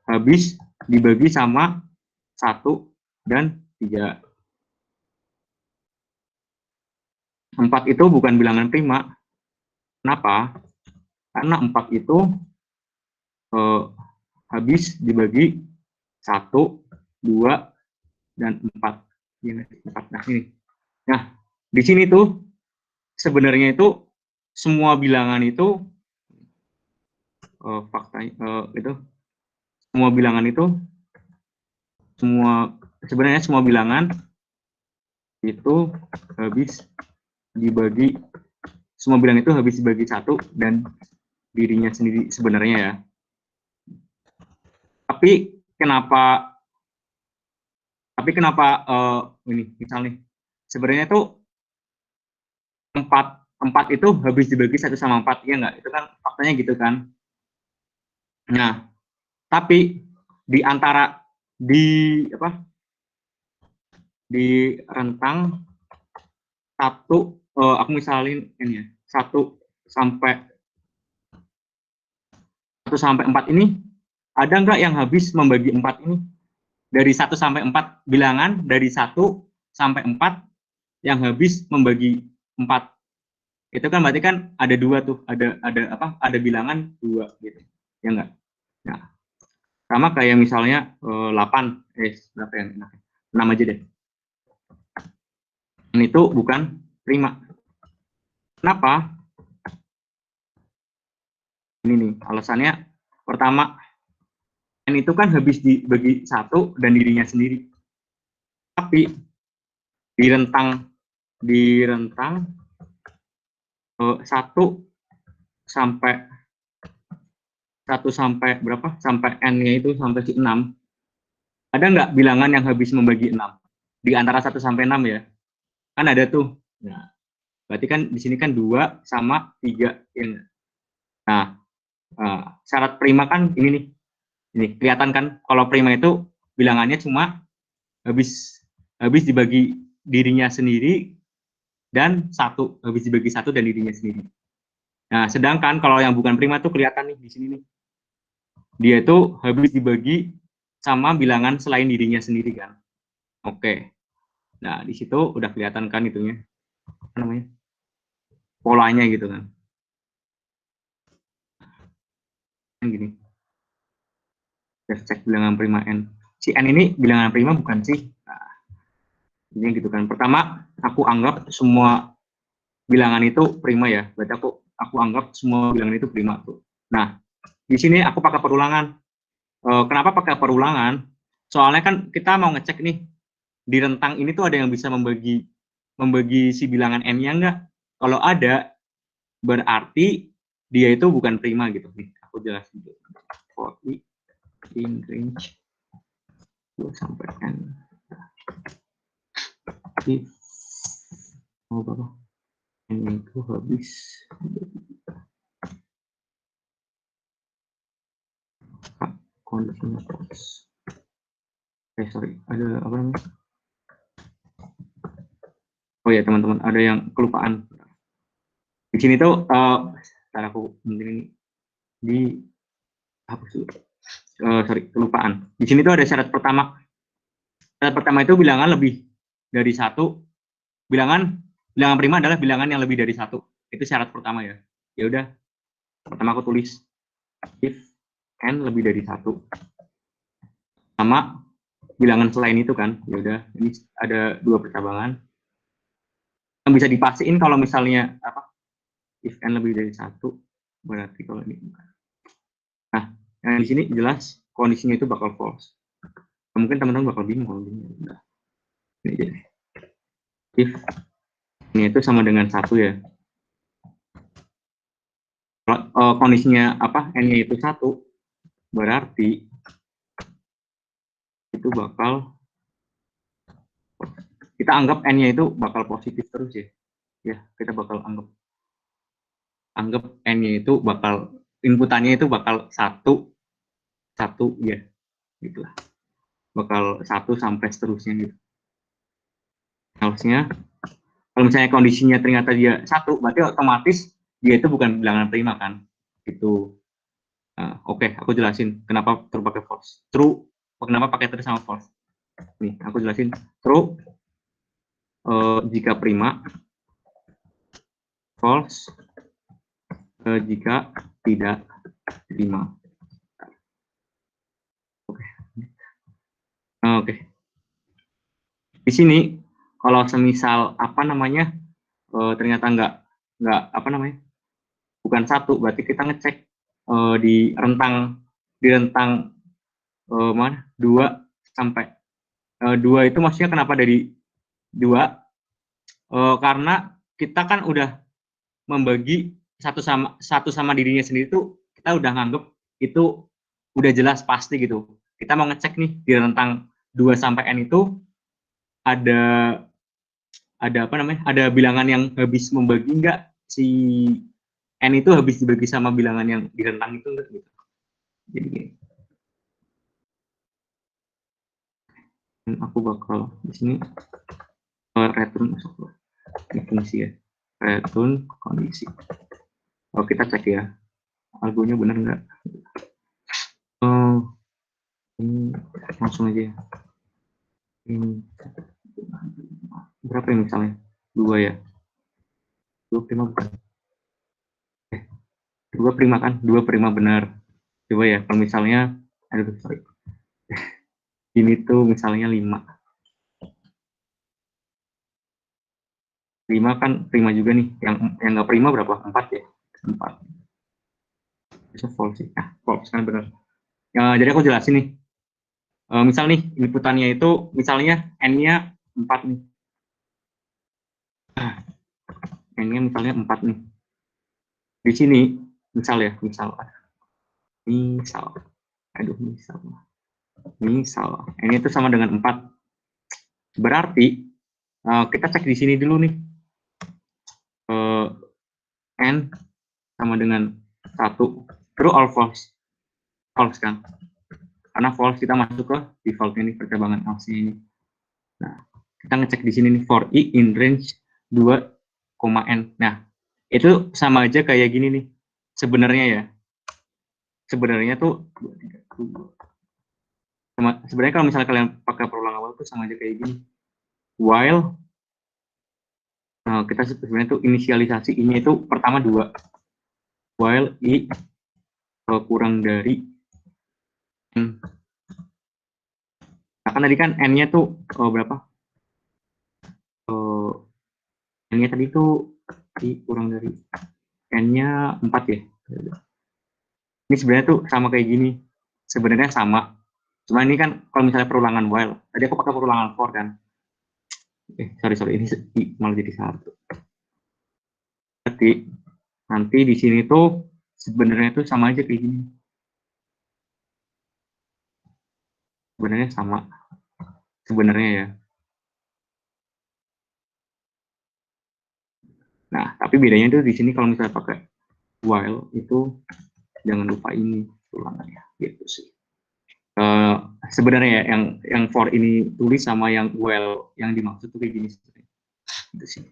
habis dibagi sama 1 dan 3. 4 itu bukan bilangan prima. Kenapa? Karena 4 itu habis dibagi 1, 2, dan 4. Nah, ini. Nah, di sini tuh sebenarnya itu semua bilangan itu itu semua bilangan itu sebenarnya semua bilangan itu habis dibagi satu dan dirinya sendiri sebenarnya ya. Tapi kenapa ini misal nih, sebenarnya tuh 4 itu habis dibagi 1 sama 4, ya nggak? Itu kan faktanya gitu kan. Nah, tapi di rentang 1, aku misalin ini ya, 1 sampai 4 ini, ada nggak yang habis membagi 4 ini? Dari 1 sampai 4 bilangan, dari 1 sampai 4 yang habis membagi 4. Itu kan berarti kan ada 2 tuh, ada bilangan 2 gitu. Ya enggak? Nah, sama kayak misalnya 8, berapa yang enak? 6 aja deh. Ini tuh bukan prima. Kenapa? Ini nih, alasannya pertama, n itu kan habis dibagi 1 dan dirinya sendiri. Tapi di rentang 1 sampai berapa? Sampai n-nya itu sampai 6. ada nggak bilangan yang habis membagi 6? Di antara 1 sampai 6 ya. Kan ada tuh. Nah, berarti kan di sini kan 2 sama 3. Nah, syarat prima kan ini nih. Ini kelihatan kan kalau prima itu bilangannya cuma habis dibagi dirinya sendiri dan 1, habis dibagi 1 dan dirinya sendiri. Nah, sedangkan kalau yang bukan prima tuh kelihatan nih di sini nih. Dia itu habis dibagi sama bilangan selain dirinya sendiri kan. Oke. Nah, di situ udah kelihatan kan itunya. Apa namanya? Polanya gitu kan. Gini. Kita cek bilangan prima N. Si N ini bilangan prima bukan sih? Nah, ini gitu kan. Pertama, aku anggap semua bilangan itu prima ya. Berarti aku anggap semua bilangan itu prima tuh. Nah, di sini aku pakai perulangan. Kenapa pakai perulangan? Soalnya kan kita mau ngecek nih di rentang ini tuh ada yang bisa membagi si bilangan n-nya enggak? Kalau ada, berarti dia itu bukan prima gitu. Nih, aku jelasin dulu. For in range 2 sampai n. If n itu habis kondisinya false. Sorry, ada apa namanya? Oh ya teman-teman, ada yang kelupaan. Di sini tuh, ntar aku mungkin ini di hapus dulu. Sorry, kelupaan. Di sini tuh ada syarat pertama. Syarat pertama itu bilangan lebih dari 1. Bilangan prima adalah bilangan yang lebih dari 1. Itu syarat pertama ya. Ya udah, pertama aku tulis if n lebih dari 1. Sama bilangan selain itu kan. Ya udah, ini ada 2 percabangan. Yang bisa dipastiin kalau misalnya apa? If n lebih dari 1, berarti kalau ini bukan. Nah, yang di sini jelas kondisinya itu bakal false. Mungkin teman-teman bakal bingung kalau gini. Nah, ini aja. If ini itu sama dengan 1 ya. Kalau kondisinya apa? N-nya itu 1, berarti itu bakal kita anggap n-nya itu bakal positif terus ya. Ya, kita bakal anggap n-nya itu bakal inputannya itu bakal 1 ya. Gitulah. Bakal 1 sampai seterusnya gitu. Harusnya kalau misalnya kondisinya ternyata dia 1, berarti otomatis dia itu bukan bilangan prima kan. Gitu. Oke, aku jelasin kenapa terpakai false. True, kenapa pakai true sama false. Nih, aku jelasin. True jika prima, false jika tidak prima. Oke. Di sini kalau semisal apa namanya ternyata nggak apa namanya bukan 1, berarti kita ngecek di rentang mana 2 sampai 2 itu maksudnya kenapa dari 2? Karena kita kan udah membagi satu sama dirinya sendiri tuh kita udah nganggep itu udah jelas pasti gitu. Kita mau ngecek nih di rentang 2 sampai n itu ada apa namanya? Ada bilangan yang habis membagi enggak si n itu habis dibagi sama bilangan yang di rentang itu enggak gitu. Jadi gini. Aku bakal di sini return masuk ini fungsi ya. Return kondisi. Oh, kita cek ya. Algonya benar enggak? Ini langsung aja ya. Ini berapa ya misalnya? 2 ya. 2 prima bukan? 2 prima kan? 2 prima benar. Coba ya, kalau misalnya, aduh sorry. Ini tuh misalnya 5. 5 kan prima juga nih. Yang nggak prima berapa? 4 ya? 4. Bisa false sih. False kan benar. Jadi aku jelasin nih. Misal nih, inputannya itu misalnya n-nya 4 nih. N-nya misalnya 4 nih. Di sini, misal. Aduh, misal. Misal, ini itu sama dengan 4. Berarti, kita cek di sini dulu nih. N sama dengan 1. True or false? False kan? Karena false kita masuk ke default ini, percabangan else ini. Nah, kita ngecek di sini nih, for I in range 2, N. Nah, itu sama aja kayak gini nih. Sebenarnya ya. Sebenarnya tuh sebenarnya kalau misalnya kalian pakai perulang awal tuh sama aja kayak gini. While kita sebenarnya tuh inisialisasi I-nya itu pertama 2. While I kurang dari N. Nah, kan tadi kan N-nya tuh berapa? N-nya tadi tuh I kurang dari N-nya 4 ya. Ini sebenarnya tuh sama kayak gini. Sebenarnya sama. Cuma ini kan kalau misalnya perulangan while. Tadi aku pakai perulangan for kan. Sorry. Ini malah jadi 1. Berarti nanti di sini tuh sebenarnya tuh sama aja kayak gini. Sebenarnya sama. Sebenarnya ya. Nah, tapi bedanya tuh di sini kalau misalnya pakai while itu jangan lupa ini ulangannya gitu sih. Sebenarnya ya yang for ini tulis sama yang while yang dimaksud tuh kayak gini gitu sih.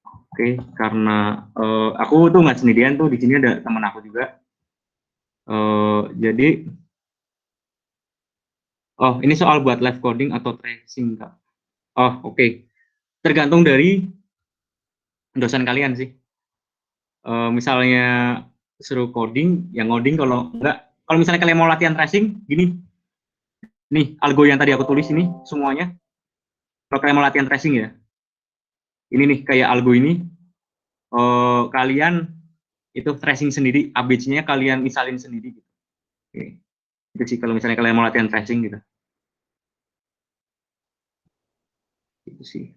Oke, karena aku tuh nggak sendirian tuh, di sini ada teman aku juga. Jadi ini soal buat live coding atau tracing Kak. Oke. Tergantung dari dosen kalian sih. Misalnya suruh coding, yang ngoding. Kalau enggak, kalau misalnya kalian mau latihan tracing, gini. Nih, algo yang tadi aku tulis ini semuanya. Kalau kalian mau latihan tracing ya. Ini nih, kayak algo ini. Kalian itu tracing sendiri, ABC-nya kalian misalin sendiri gitu. Oke. Itu sih kalau misalnya kalian mau latihan tracing gitu. Itu sih.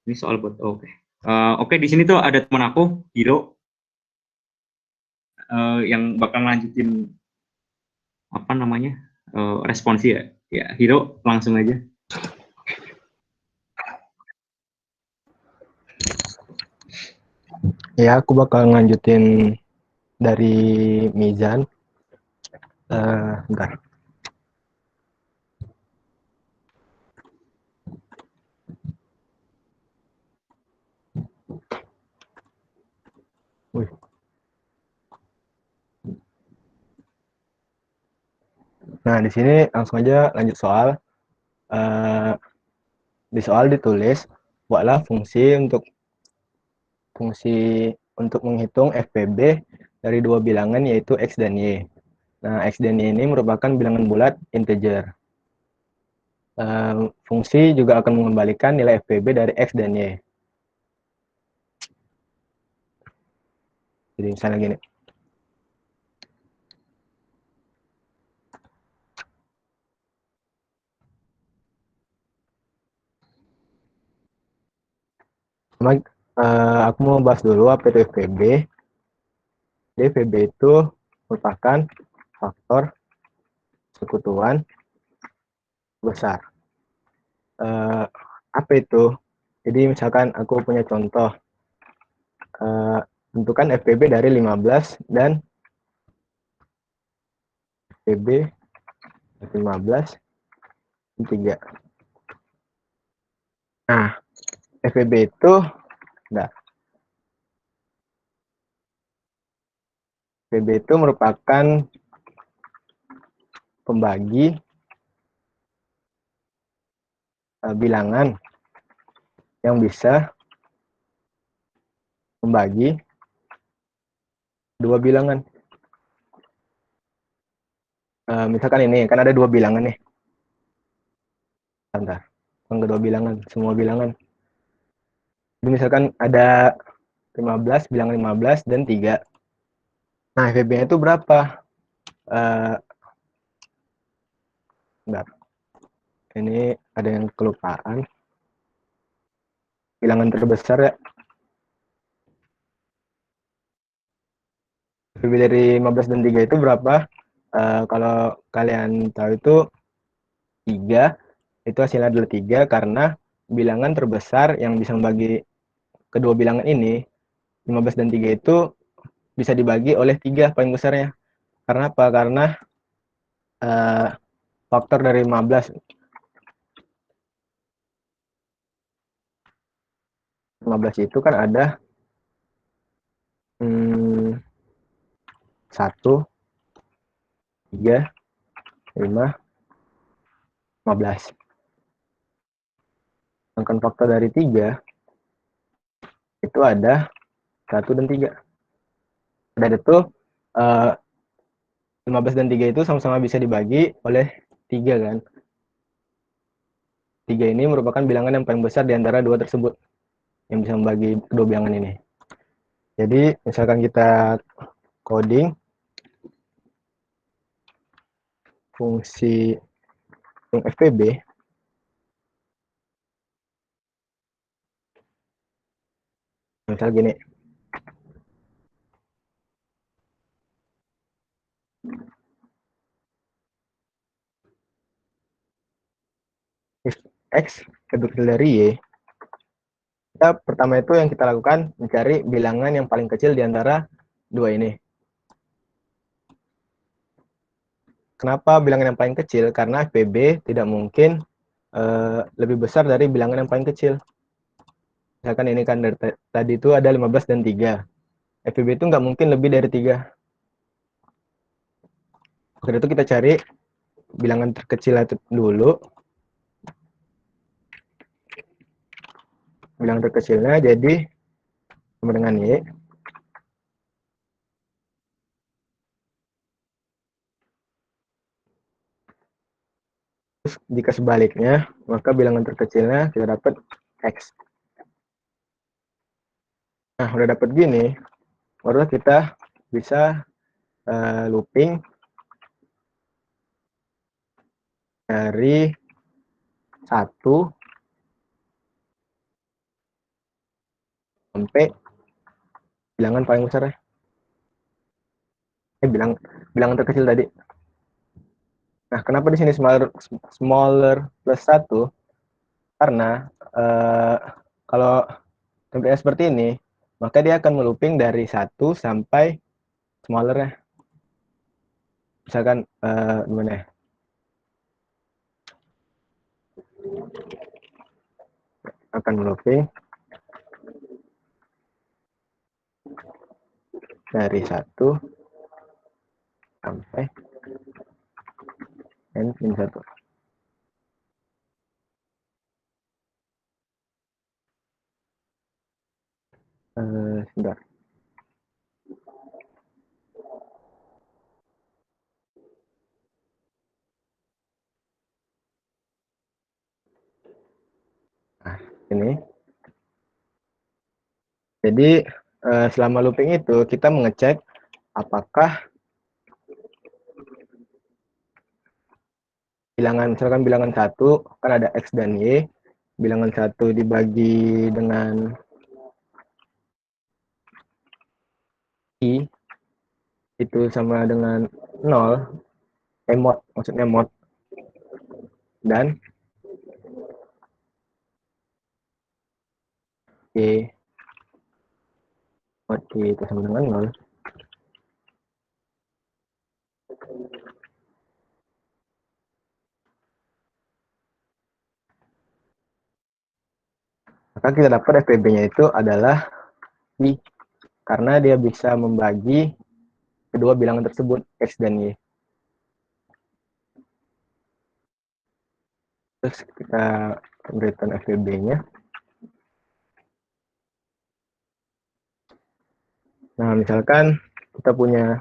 Ini soal buat oke, di sini tuh ada teman aku, Hiro, yang bakal lanjutin apa namanya? Responsi ya. Ya, Hiro langsung aja. Ya, aku bakal ngelanjutin dari Mizan. Bentar. Wih. Nah, di sini langsung aja lanjut soal. Di soal ditulis, buatlah fungsi untuk menghitung FPB dari 2 bilangan yaitu X dan Y. Nah, X dan Y ini merupakan bilangan bulat integer. Fungsi juga akan mengembalikan nilai FPB dari X dan Y. Jadi misalnya gini. Aku mau bahas dulu apa itu FPB. Jadi FPB itu merupakan faktor sekutuan besar. Apa itu? Jadi misalkan aku punya contoh, tentukan FPB dari 15 dan FPB 15 dan 3. Nah, FPB itu FPB itu merupakan pembagi bilangan yang bisa membagi 2 bilangan. Misalkan ini kan ada 2 bilangan nih. Bentar. Yang kedua bilangan, semua bilangan. Jadi misalkan ada 15, bilangan 15 dan 3. Nah, FPB-nya itu berapa? Bentar. Ini ada yang kelupaan. Bilangan terbesar ya. FPB dari 15 dan 3 itu berapa? kalau kalian tahu itu 3, itu hasilnya adalah 3 karena bilangan terbesar yang bisa membagi kedua bilangan ini, 15 dan 3 itu bisa dibagi oleh 3 paling besarnya. Karena apa? Karena faktor dari 15 itu kan ada 1, 3, 5, 15. Sedangkan faktor dari 3 itu ada 1 dan 3. Dan itu 15 dan 3 itu sama-sama bisa dibagi oleh 3 kan. 3 ini merupakan bilangan yang paling besar di antara dua tersebut yang bisa membagi kedua bilangan ini. Jadi misalkan kita coding fungsi FPB, misal gini. If X lebih kecil dari Y, kita pertama itu yang kita lakukan mencari bilangan yang paling kecil di antara dua ini. Kenapa bilangan yang paling kecil? Karena FPB tidak mungkin lebih besar dari bilangan yang paling kecil. Misalkan ini kan dari tadi itu ada 15 dan 3. FPB itu nggak mungkin lebih dari 3. Karena itu kita cari bilangan terkecil dulu. Bilangan terkecilnya jadi sama dengan Y. Terus jika sebaliknya, maka bilangan terkecilnya kita dapat X. Nah, udah dapat gini, baru kita bisa looping dari 1 sampai bilangan paling besar ya. Bilangan terkecil tadi. Nah, kenapa di sini smaller plus 1? Karena kalau contohnya seperti ini, maka dia akan melooping dari 1 sampai smaller-nya. Misalkan gimana ya? Akan melooping dari 1 sampai N-1. Sebentar. Nah, ini. Jadi selama looping itu kita mengecek apakah bilangan, misalkan bilangan 1 kan ada X dan Y, bilangan 1 dibagi dengan I itu sama dengan 0, mod, maksudnya mod, dan Y mod Y itu sama dengan 0. Maka kita dapat FPB-nya itu adalah Y, karena dia bisa membagi kedua bilangan tersebut, X dan Y. Terus kita berikan FPB-nya. Nah, misalkan kita punya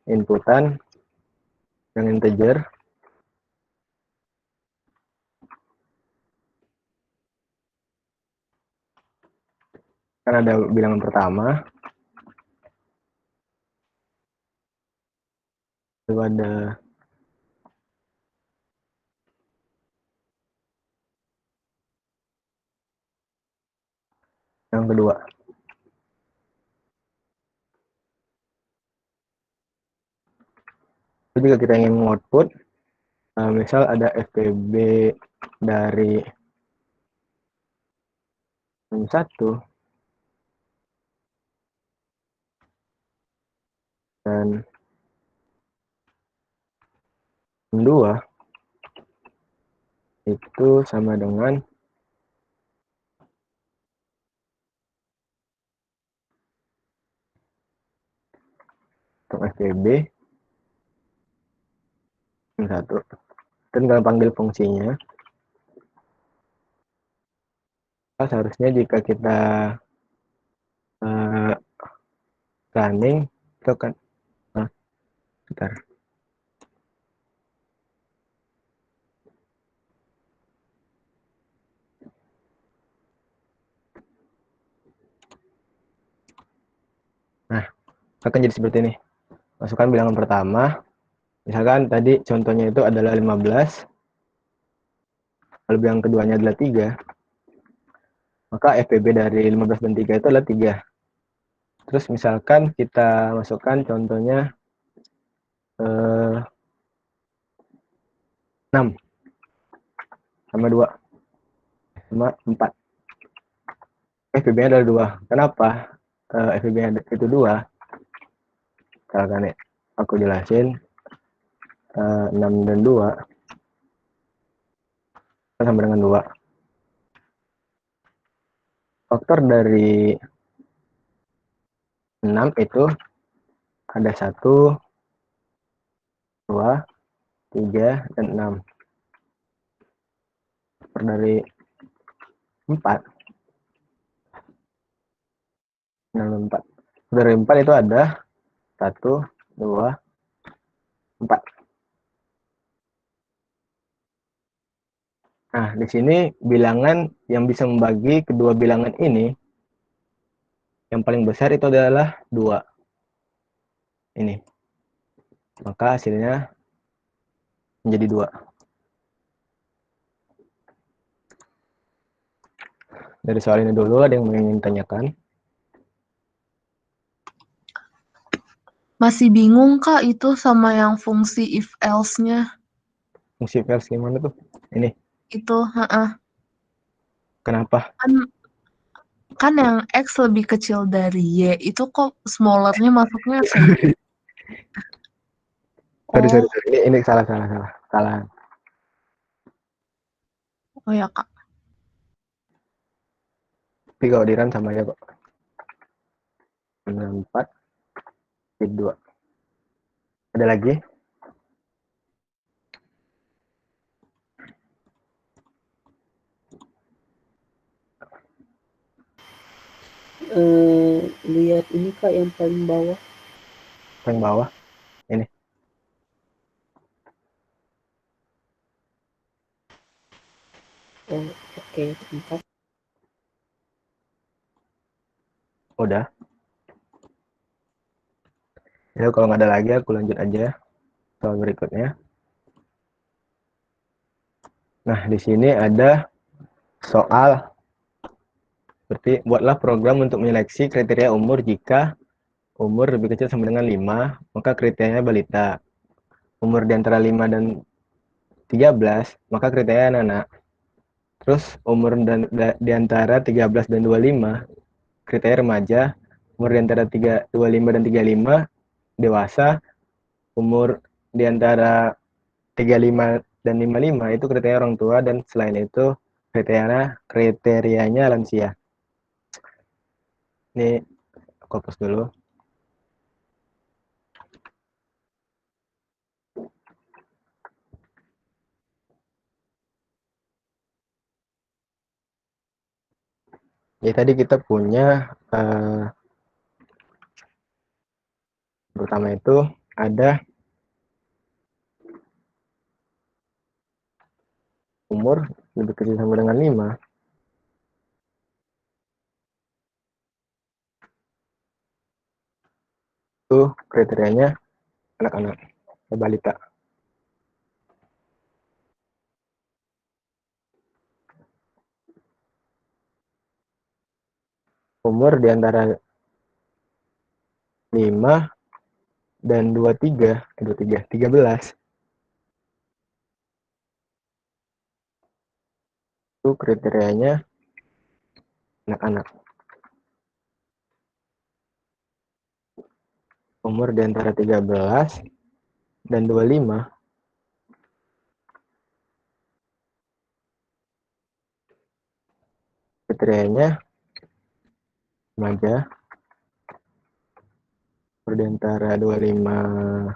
inputan yang integer, kan ada bilangan pertama, lalu ada yang kedua. jika kita ingin mengoutput, misal ada FPB dari 1 dan 2 itu sama dengan untuk FPB 1. Dan kalau panggil fungsinya, seharusnya jika kita running itu kan bentar. Nah, akan jadi seperti ini. Masukkan bilangan pertama, misalkan tadi contohnya itu adalah 15, lalu bilangan keduanya adalah 3, maka FPB dari 15 dan 3 itu adalah 3. Terus misalkan kita masukkan contohnya 6 sama 2 sama 4. FPB-nya adalah 2. Kenapa FPB-nya itu 2? Misalkan ya, aku jelasin 6 dan 2 sama dengan 2. Faktor dari 6 itu ada 1, 2, 3, dan 6. Faktor dari 4, 6 dan 4. Dari 4 itu ada 1, 2, 4. Nah, di sini bilangan yang bisa membagi kedua bilangan ini, yang paling besar itu adalah 2. Ini. Maka hasilnya menjadi 2. Dari soal ini dulu, ada yang ingin tanyakan? Masih bingung Kak itu sama yang fungsi if else-nya. Fungsi if else gimana tuh? Ini. Itu, Kenapa? Kan yang X lebih kecil dari Y, itu kok smaller-nya masuknya ke Y? Sorry. Oh, Ini salah. oh ya Kak. Tapi kalau di run sama aja kok. 4, 2. Ada lagi? Lihat ini Kak yang paling bawah. Yang bawah. Ini. Oh, oke, bentar. Udah. Ya, kalau nggak ada lagi, aku lanjut aja soal berikutnya. Nah, di sini ada soal seperti buatlah program untuk menyeleksi kriteria umur jika umur lebih kecil sama dengan 5, maka kriterianya balita. Umur di antara 5 dan 13, maka kriteria anak-anak. Terus umur di antara 13 dan 25, kriteria remaja. Umur di antara 25 dan 35, dewasa. Umur di antara 35 dan 55 itu kriteria orang tua, dan selain itu kriterianya lansia. Ini aku hapus dulu. Jadi tadi kita punya pertama itu ada umur lebih kecil sama dengan 5. Itu kriterianya anak-anak, balita. Umur di antara 5 dan 13. Itu kriterianya anak-anak. Umur di antara 13 dan 25. Kriterianya remaja. Umur di antara 25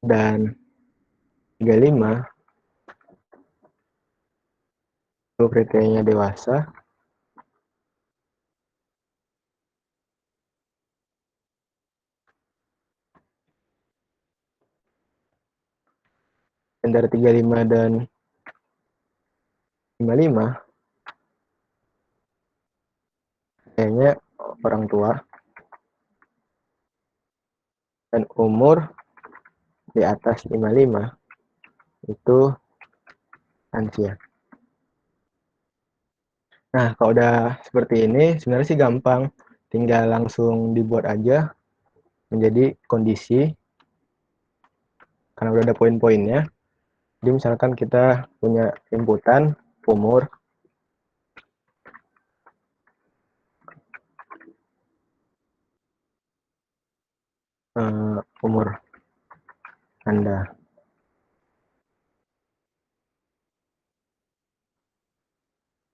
dan 35. Itu kriterianya dewasa. Antara 35 dan 55 kayaknya orang tua, dan umur di atas 55 itu lansia. Nah, kalau udah seperti ini sebenarnya sih gampang, tinggal langsung dibuat aja menjadi kondisi karena udah ada poin-poinnya. Jadi misalkan kita punya inputan umur, umur Anda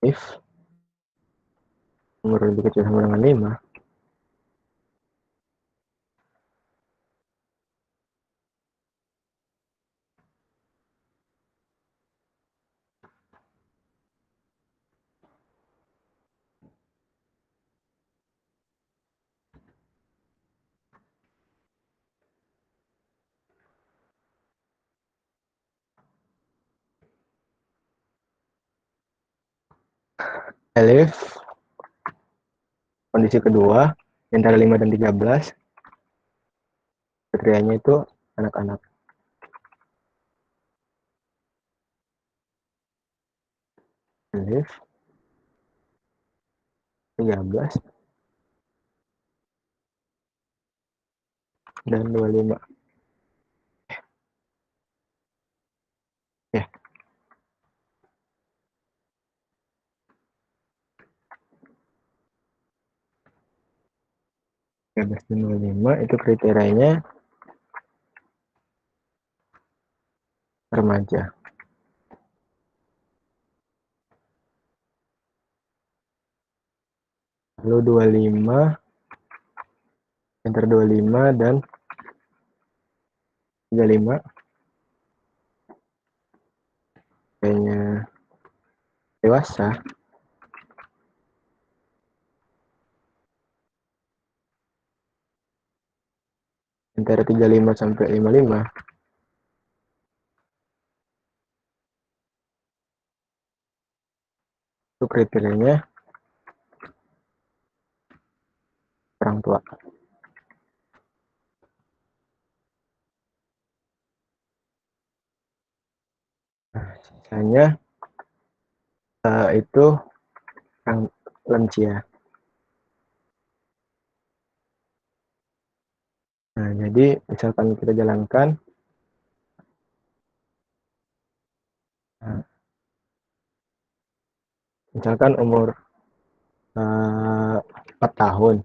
if umur lebih kecil sama dengan 5, elif kondisi kedua antara 5 dan 13, kriterianya itu anak-anak. Elif 13 dan 25. Ya, 13 dan 25 itu kriterianya remaja. Lalu 25 antara 25 dan 35 kayaknya dewasa. Antara 35 sampai 55 itu kriterianya orang tua. Nah, sisanya itu yang lansia. Nah, jadi misalkan kita jalankan, misalkan umur 4 tahun,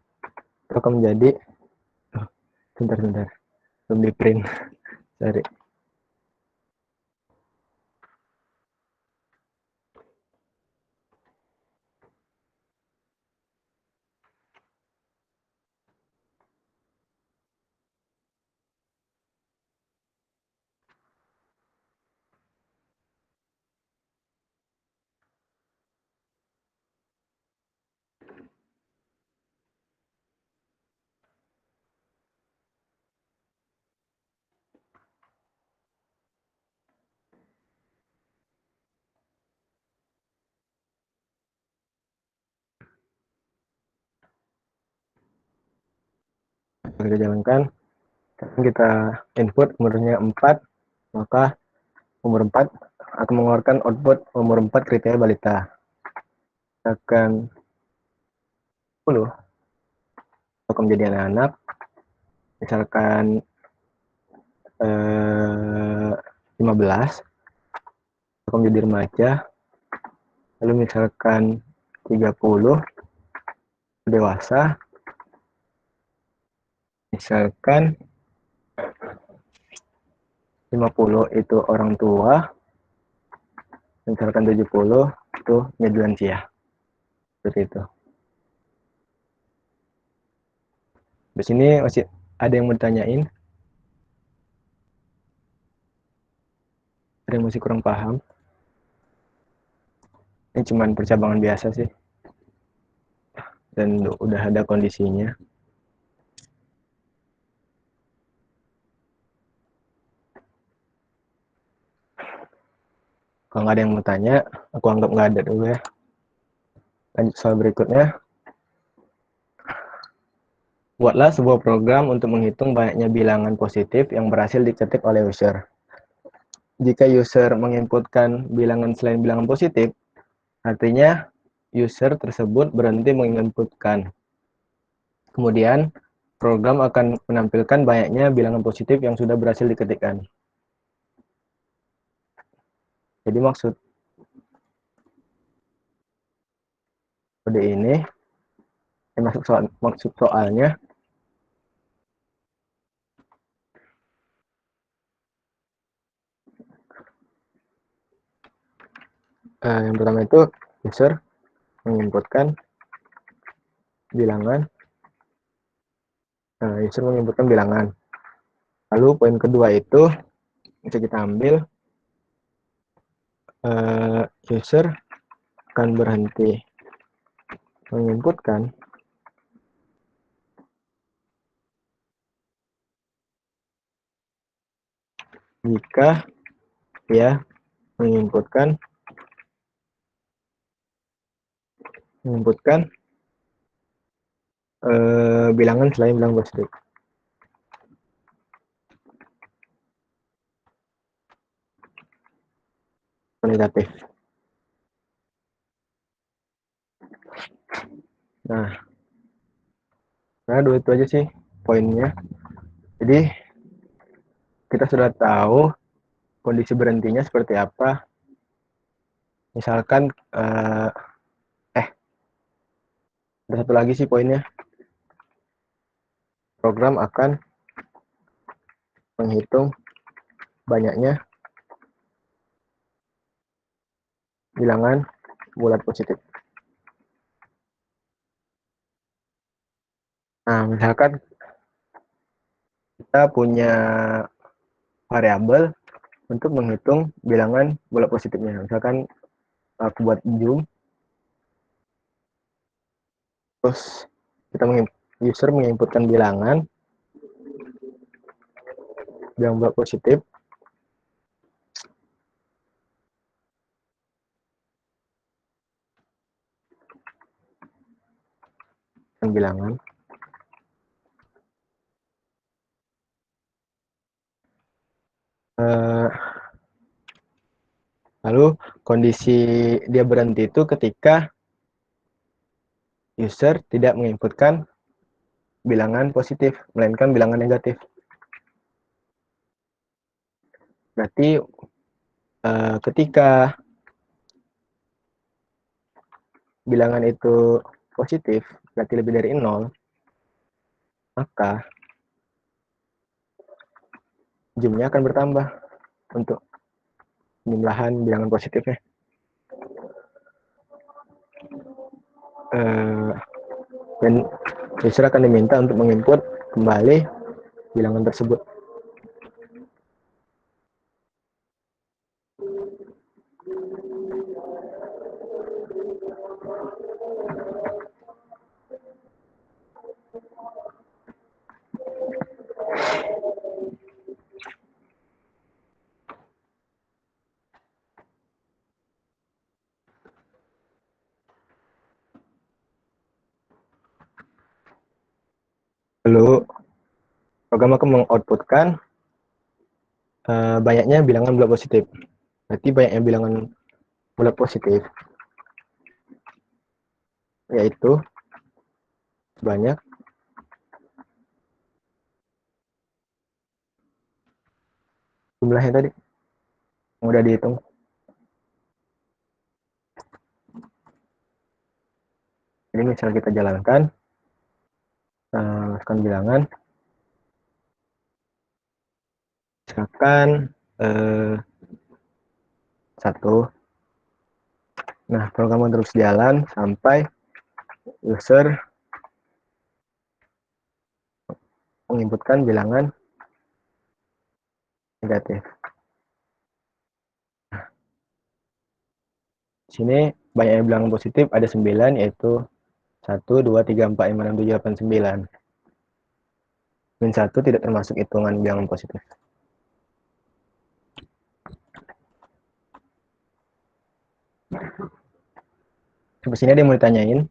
itu akan menjadi, sebentar, belum di print, sorry. Kita jalankan, kita input umurnya 4, maka umur 4 akan mengeluarkan output umur 4 kriteria balita. Akan 10, apakah menjadi anak-anak, misalkan 15, apakah menjadi remaja, lalu misalkan 30 dewasa, misalkan 50 itu orang tua, misalkan 70 itu menjadi lansia. Seperti itu. Di sini masih ada yang mau ditanyain? Ada yang masih kurang paham? Ini cuman percabangan biasa sih. Dan udah ada kondisinya. Kalau nggak ada yang mau tanya, aku anggap nggak ada dulu ya. Lanjut soal berikutnya. Buatlah sebuah program untuk menghitung banyaknya bilangan positif yang berhasil diketik oleh user. Jika user menginputkan bilangan selain bilangan positif, artinya user tersebut berhenti menginputkan. Kemudian, program akan menampilkan banyaknya bilangan positif yang sudah berhasil diketikkan. Jadi maksud kode ini, maksud soalnya, yang pertama itu user menginputkan bilangan, Lalu poin kedua itu bisa kita ambil, user akan berhenti menginputkan jika dia menginputkan bilangan selain bilangan positif. Negatif. Nah, dua itu aja sih poinnya. Jadi kita sudah tahu kondisi berhentinya seperti apa. Misalkan ada satu lagi sih poinnya. Program akan menghitung banyaknya bilangan bulat positif. Nah, misalkan kita punya variabel untuk menghitung bilangan bulat positifnya. Misalkan aku buat zoom, terus kita user menginputkan bilangan bulat positif, bilangan. Lalu kondisi dia berhenti itu ketika user tidak menginputkan bilangan positif, melainkan bilangan negatif. Berarti ketika bilangan itu positif, berarti lebih dari 0, maka jumlahnya akan bertambah untuk jumlahan bilangan positifnya. Dan user akan diminta untuk menginput kembali bilangan tersebut. Lalu program akan mengoutputkan banyaknya bilangan bulat positif. Berarti banyaknya bilangan bulat positif yaitu banyak jumlahnya tadi yang udah dihitung. Jadi misal kita jalankan, masukkan bilangan, misalkan 1. Nah, program terus jalan sampai user menginputkan bilangan negatif. Di sini banyak bilangan positif, ada 9, yaitu 1, 2, 3, 4, 5, 6, 7, 8, 9. Min 1 tidak termasuk hitungan bilangan positif. Sampai sini ada yang mau ditanyain?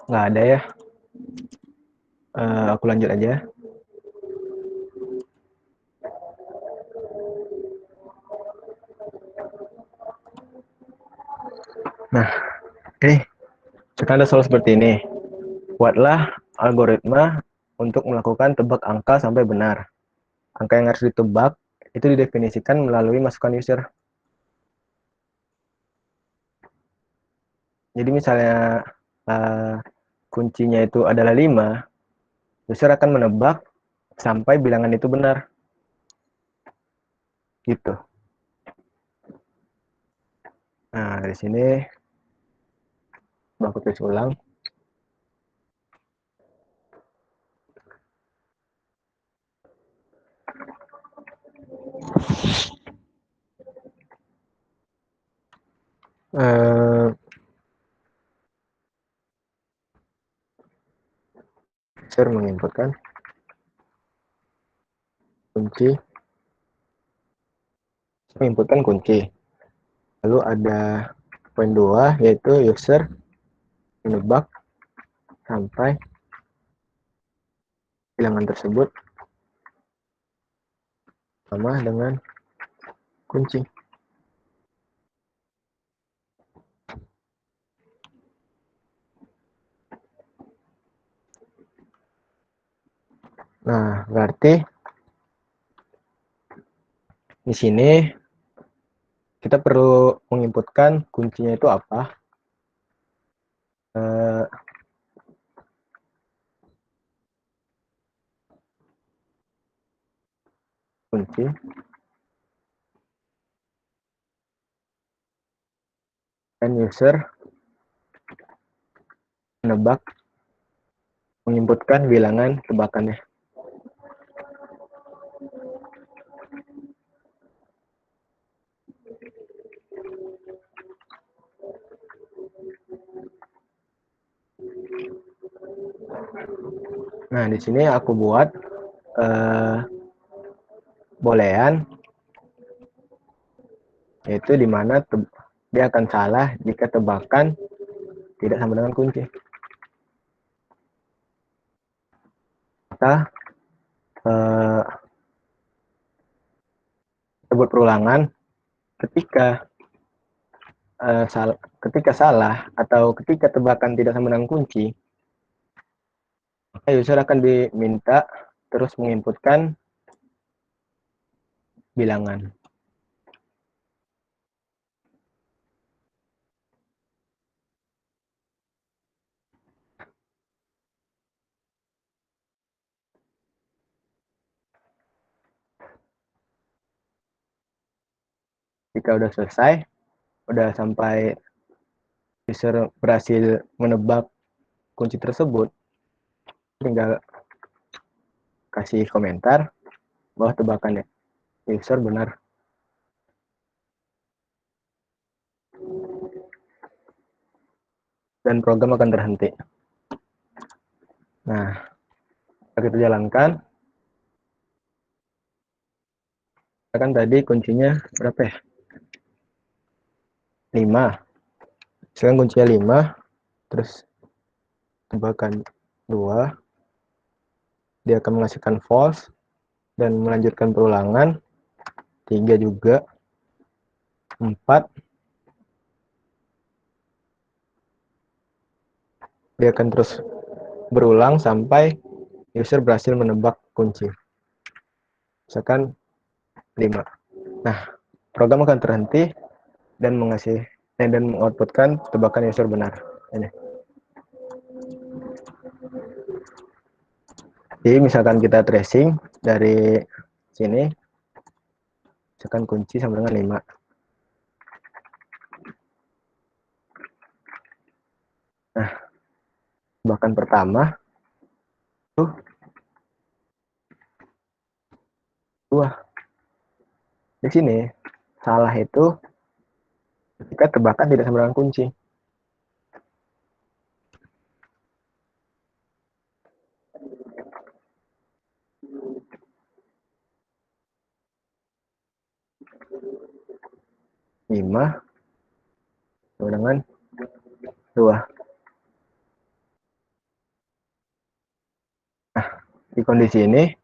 Nggak ada ya. Aku lanjut aja. Nah, ini sekarang ada soal seperti ini. Buatlah algoritma untuk melakukan tebak angka sampai benar. Angka yang harus ditebak itu didefinisikan melalui masukan user. Jadi misalnya kuncinya itu adalah 5, user akan menebak sampai bilangan itu benar. Gitu. Nah, di sini aku tulis ulang. User menginputkan kunci, lalu ada poin 2, yaitu user menebak sampai bilangan tersebut sama dengan kunci. Nah, berarti di sini kita perlu menginputkan kuncinya itu apa. Kunci dan user menebak, menginputkan bilangan tebakannya. Nah, di sini aku buat boolean, yaitu di mana dia akan salah jika tebakan tidak sama dengan kunci. Maka sebut perulangan ketika salah atau ketika tebakan tidak sama dengan kunci, maka user akan diminta terus menginputkan bilangan. Jika udah selesai, udah sampai user berhasil menebak kunci tersebut, tinggal kasih komentar bahwa tebakannya user benar. Dan program akan terhenti. Nah, kita jalankan. Kan tadi kuncinya berapa ya? 5. Misalkan kuncinya 5, terus tebakan 2, dia akan menghasilkan false dan melanjutkan perulangan. 3 juga, 4, dia akan terus berulang sampai user berhasil menebak kunci. Misalkan 5. Nah, program akan terhenti dan mengoutputkan tebakan user benar. Ini. Jadi misalkan kita tracing dari sini, misalkan kunci sama dengan 5. Nah, tebakan pertama tuh 2. Di sini salah itu ketika tebakan tidak sama dengan kunci. Lima sama dengan 2. Nah, di kondisi ini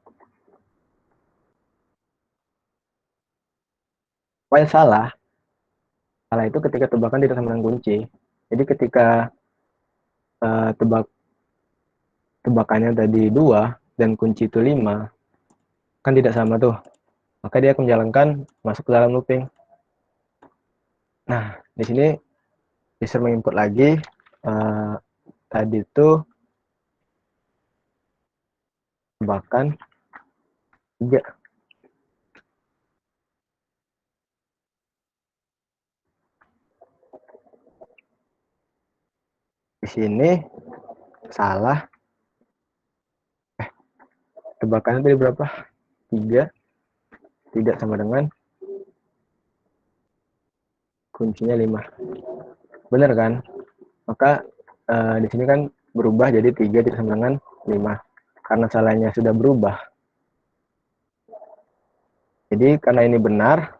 file salah itu ketika tebakan tidak sama dengan kunci. Jadi ketika tebakannya tadi 2 dan kunci itu 5, kan tidak sama tuh. Maka dia akan menjalankan masuk ke dalam looping. Nah, di sini user menginput lagi tadi itu tebakan 3. Di sini salah. Tebakannya tadi berapa? 3. Tidak sama dengan kuncinya 5. Benar kan? Maka di sini kan berubah jadi 3 tidak sama dengan 5. Karena salahnya sudah berubah. Jadi karena ini benar,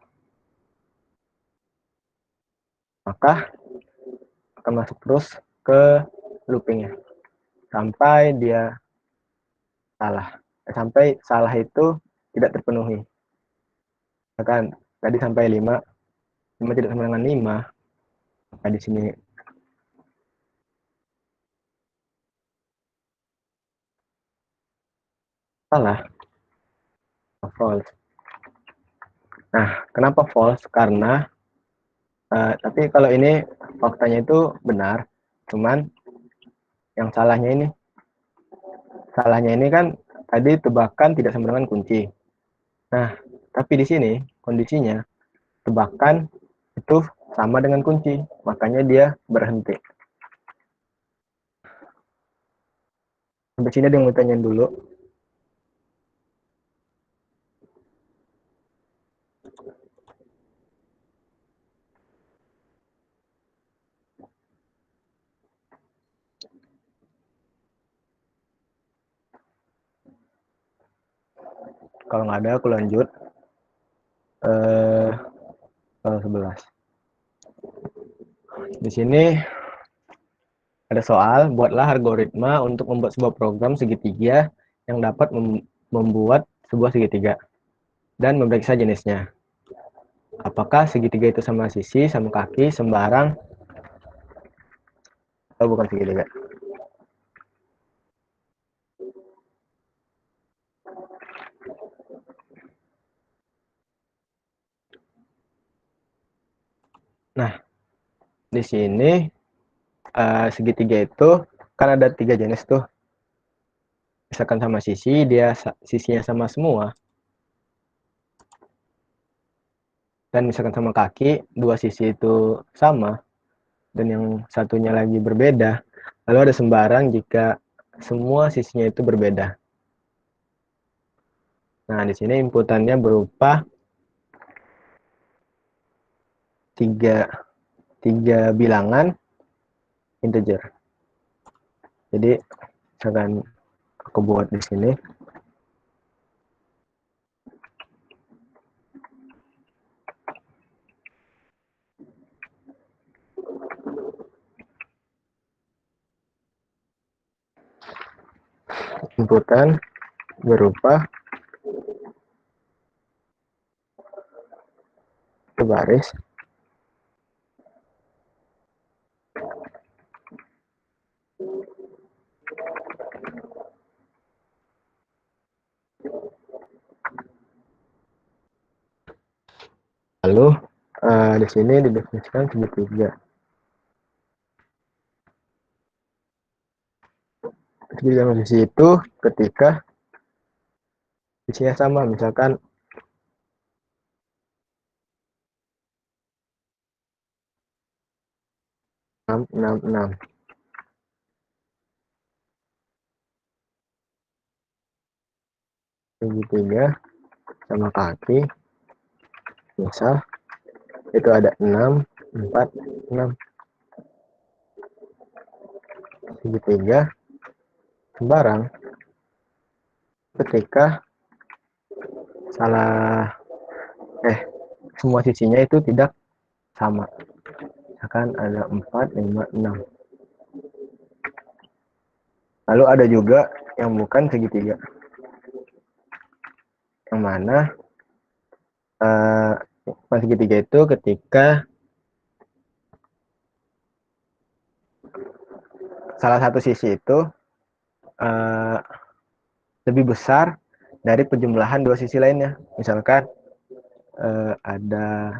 maka akan masuk terus ke loopingnya. Sampai dia salah. Sampai salah itu tidak terpenuhi. Misalkan tadi sampai 5 tidak sama dengan 5. Maka di sini salah. False. Nah, kenapa false? Karena tapi kalau ini faktanya itu benar, cuman yang salahnya ini kan tadi tebakan tidak sama dengan kunci. Nah, tapi di sini kondisinya tebakan itu sama dengan kunci, makanya dia berhenti. Sampai sini ada yang mau tanyain dulu. Kalau nggak ada, aku lanjut. Soal 11. Di sini ada soal, buatlah algoritma untuk membuat sebuah program segitiga yang dapat membuat sebuah segitiga dan memeriksa jenisnya. Apakah segitiga itu sama sisi, sama kaki, sembarang, atau bukan segitiga? Nah, di sini segitiga itu kan ada 3 jenis tuh. Misalkan sama sisi, dia sisinya sama semua. Dan misalkan sama kaki, 2 sisi itu sama, dan yang satunya lagi berbeda. Lalu ada sembarang jika semua sisinya itu berbeda. Nah, di sini inputannya berupa 3 bilangan integer. Jadi, misalkan aku buat di sini. inputan berupa baris lalu di sini didefinisikan segitiga. Segitiga posisi itu ketika sisinya sama, misalkan 6, 6, 6. Segitiga sama kaki, misal itu ada 6, 4, 6. Segitiga sembarang ketika semua sisinya itu tidak sama. Misalkan ada 4, 5, 6. Lalu ada juga yang bukan segitiga, yang mana segitiga itu ketika salah satu sisi itu lebih besar dari penjumlahan dua sisi lainnya. Misalkan ada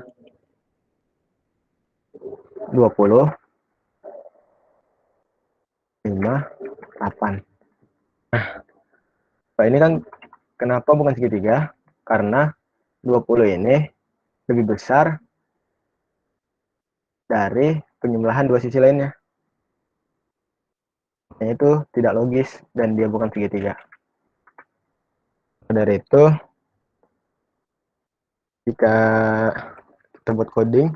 20, 5, 8. Nah, ini kan kenapa bukan segitiga? Karena 20 ini lebih besar dari penjumlahan dua sisi lainnya. Itu tidak logis dan dia bukan segitiga. Dari itu, jika kita buat coding,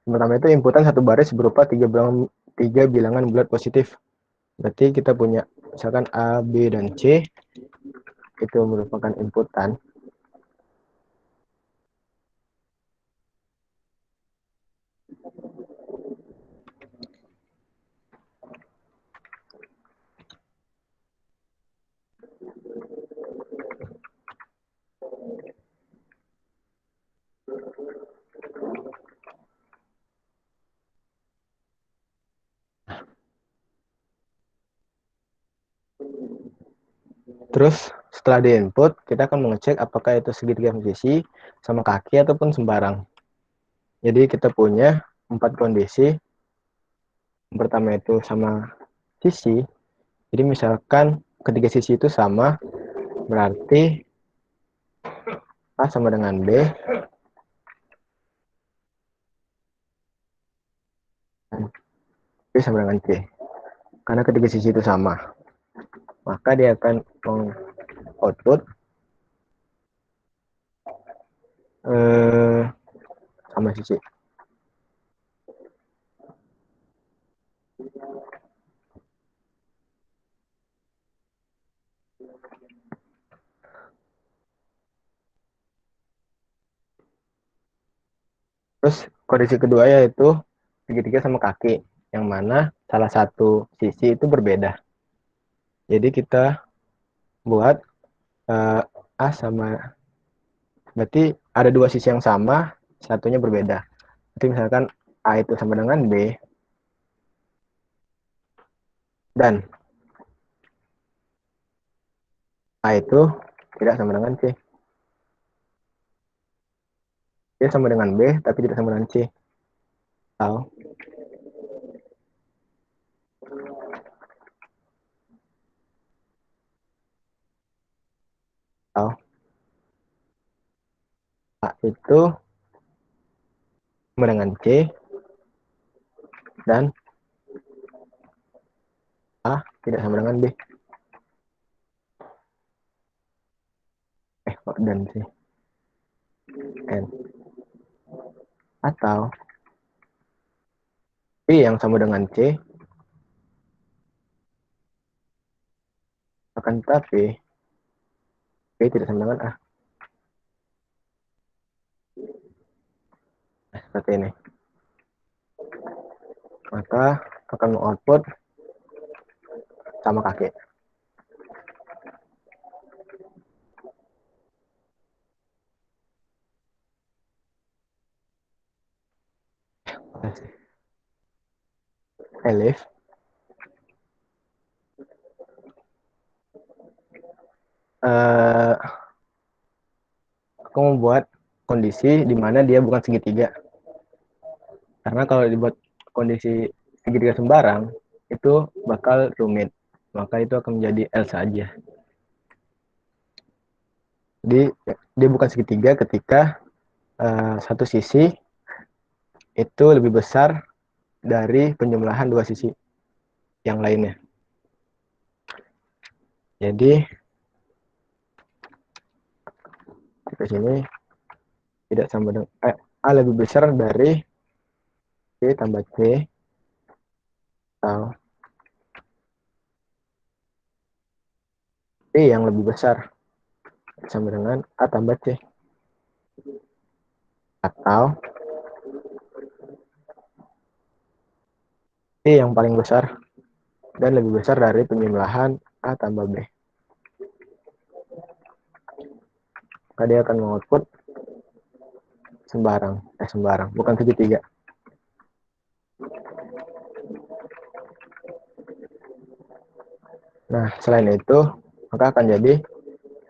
pertama itu inputan satu baris berupa tiga bilangan bulat positif. Berarti kita punya misalkan A, B, dan C, itu merupakan inputan. Terus setelah di input, kita akan mengecek apakah itu segitiga posisi sama kaki ataupun sembarang. Jadi kita punya 4 kondisi. Yang pertama itu sama sisi. Jadi misalkan ketiga sisi itu sama, berarti A sama dengan B, dan B sama dengan C. Karena ketiga sisi itu sama, maka dia akan output sama sisi. Terus kondisi kedua yaitu segitiga sama kaki, yang mana salah satu sisi itu berbeda. Jadi kita buat A sama, berarti ada dua sisi yang sama, satunya berbeda. Jadi misalkan A itu sama dengan B, dan A itu tidak sama dengan C. Dia sama dengan B, tapi tidak sama dengan C. Atau A itu sama dengan C, dan A tidak sama dengan B. Dan C. N. Atau B yang sama dengan C, akan tetapi B tidak sama dengan A. Seperti ini. Maka akan mengoutput sama kaki. Elif. Aku membuat kondisi di mana dia bukan segitiga. Karena kalau dibuat kondisi segitiga sembarang, itu bakal rumit. Maka itu akan menjadi L saja. Jadi dia bukan segitiga ketika satu sisi itu lebih besar dari penjumlahan dua sisi yang lainnya. Jadi di sini tidak sama dengan A lebih besar dari B tambah C atau B yang lebih besar sama dengan A tambah C, atau C yang paling besar dan lebih besar dari penjumlahan A tambah B. Maka dia akan mengoutput sembarang, bukan segitiga. Nah, selain itu, maka akan jadi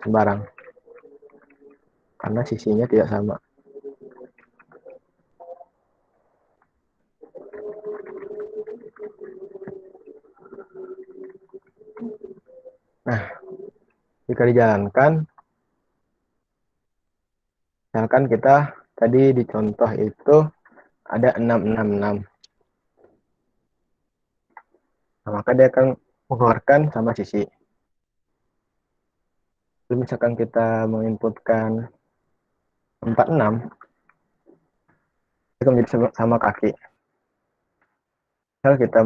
sembarang. Karena sisinya tidak sama. Nah, jika dijalankan, misalkan kita tadi di contoh itu ada 666. Nah, maka dia akan mengeluarkan sama sisi. Lalu misalkan kita menginputkan 46, itu akan menjadi sama kaki. Misal kita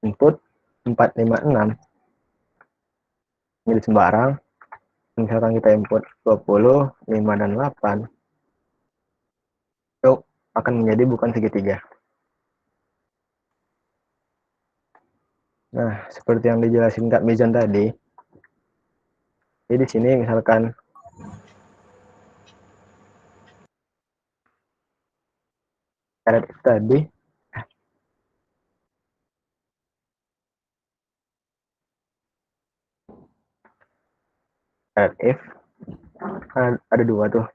menginput 456 menjadi sembarang, misalkan kita input 20, 5, dan 8, itu akan menjadi bukan segitiga. Nah, seperti yang dijelasin Kak Mizan tadi, jadi di sini misalkan syarat itu tadi syarat if ada dua tuh.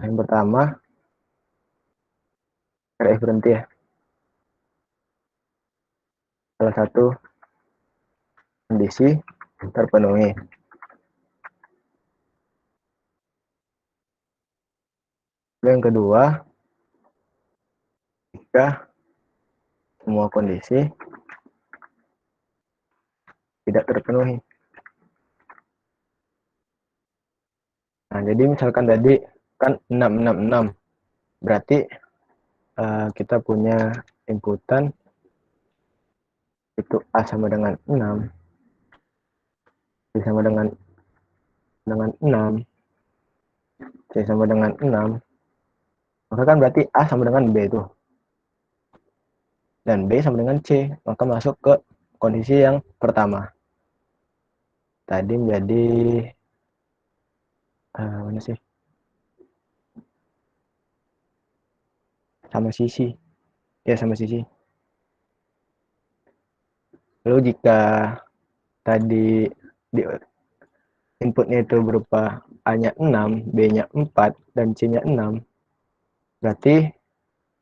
Yang pertama syarat if berhenti ya. Salah satu kondisi terpenuhi. Yang kedua, jika semua kondisi tidak terpenuhi. Nah, jadi misalkan tadi kan 666, berarti kita punya inputan itu A sama dengan 6, B sama dengan 6, C sama dengan 6, maka kan berarti A sama dengan B itu. Dan B sama dengan C, maka masuk ke kondisi yang pertama. Tadi menjadi mana sih? Sama sisi. Ya, sama sisi. Lalu jika tadi di inputnya itu berupa A-nya 6, B-nya 4, dan C-nya 6, berarti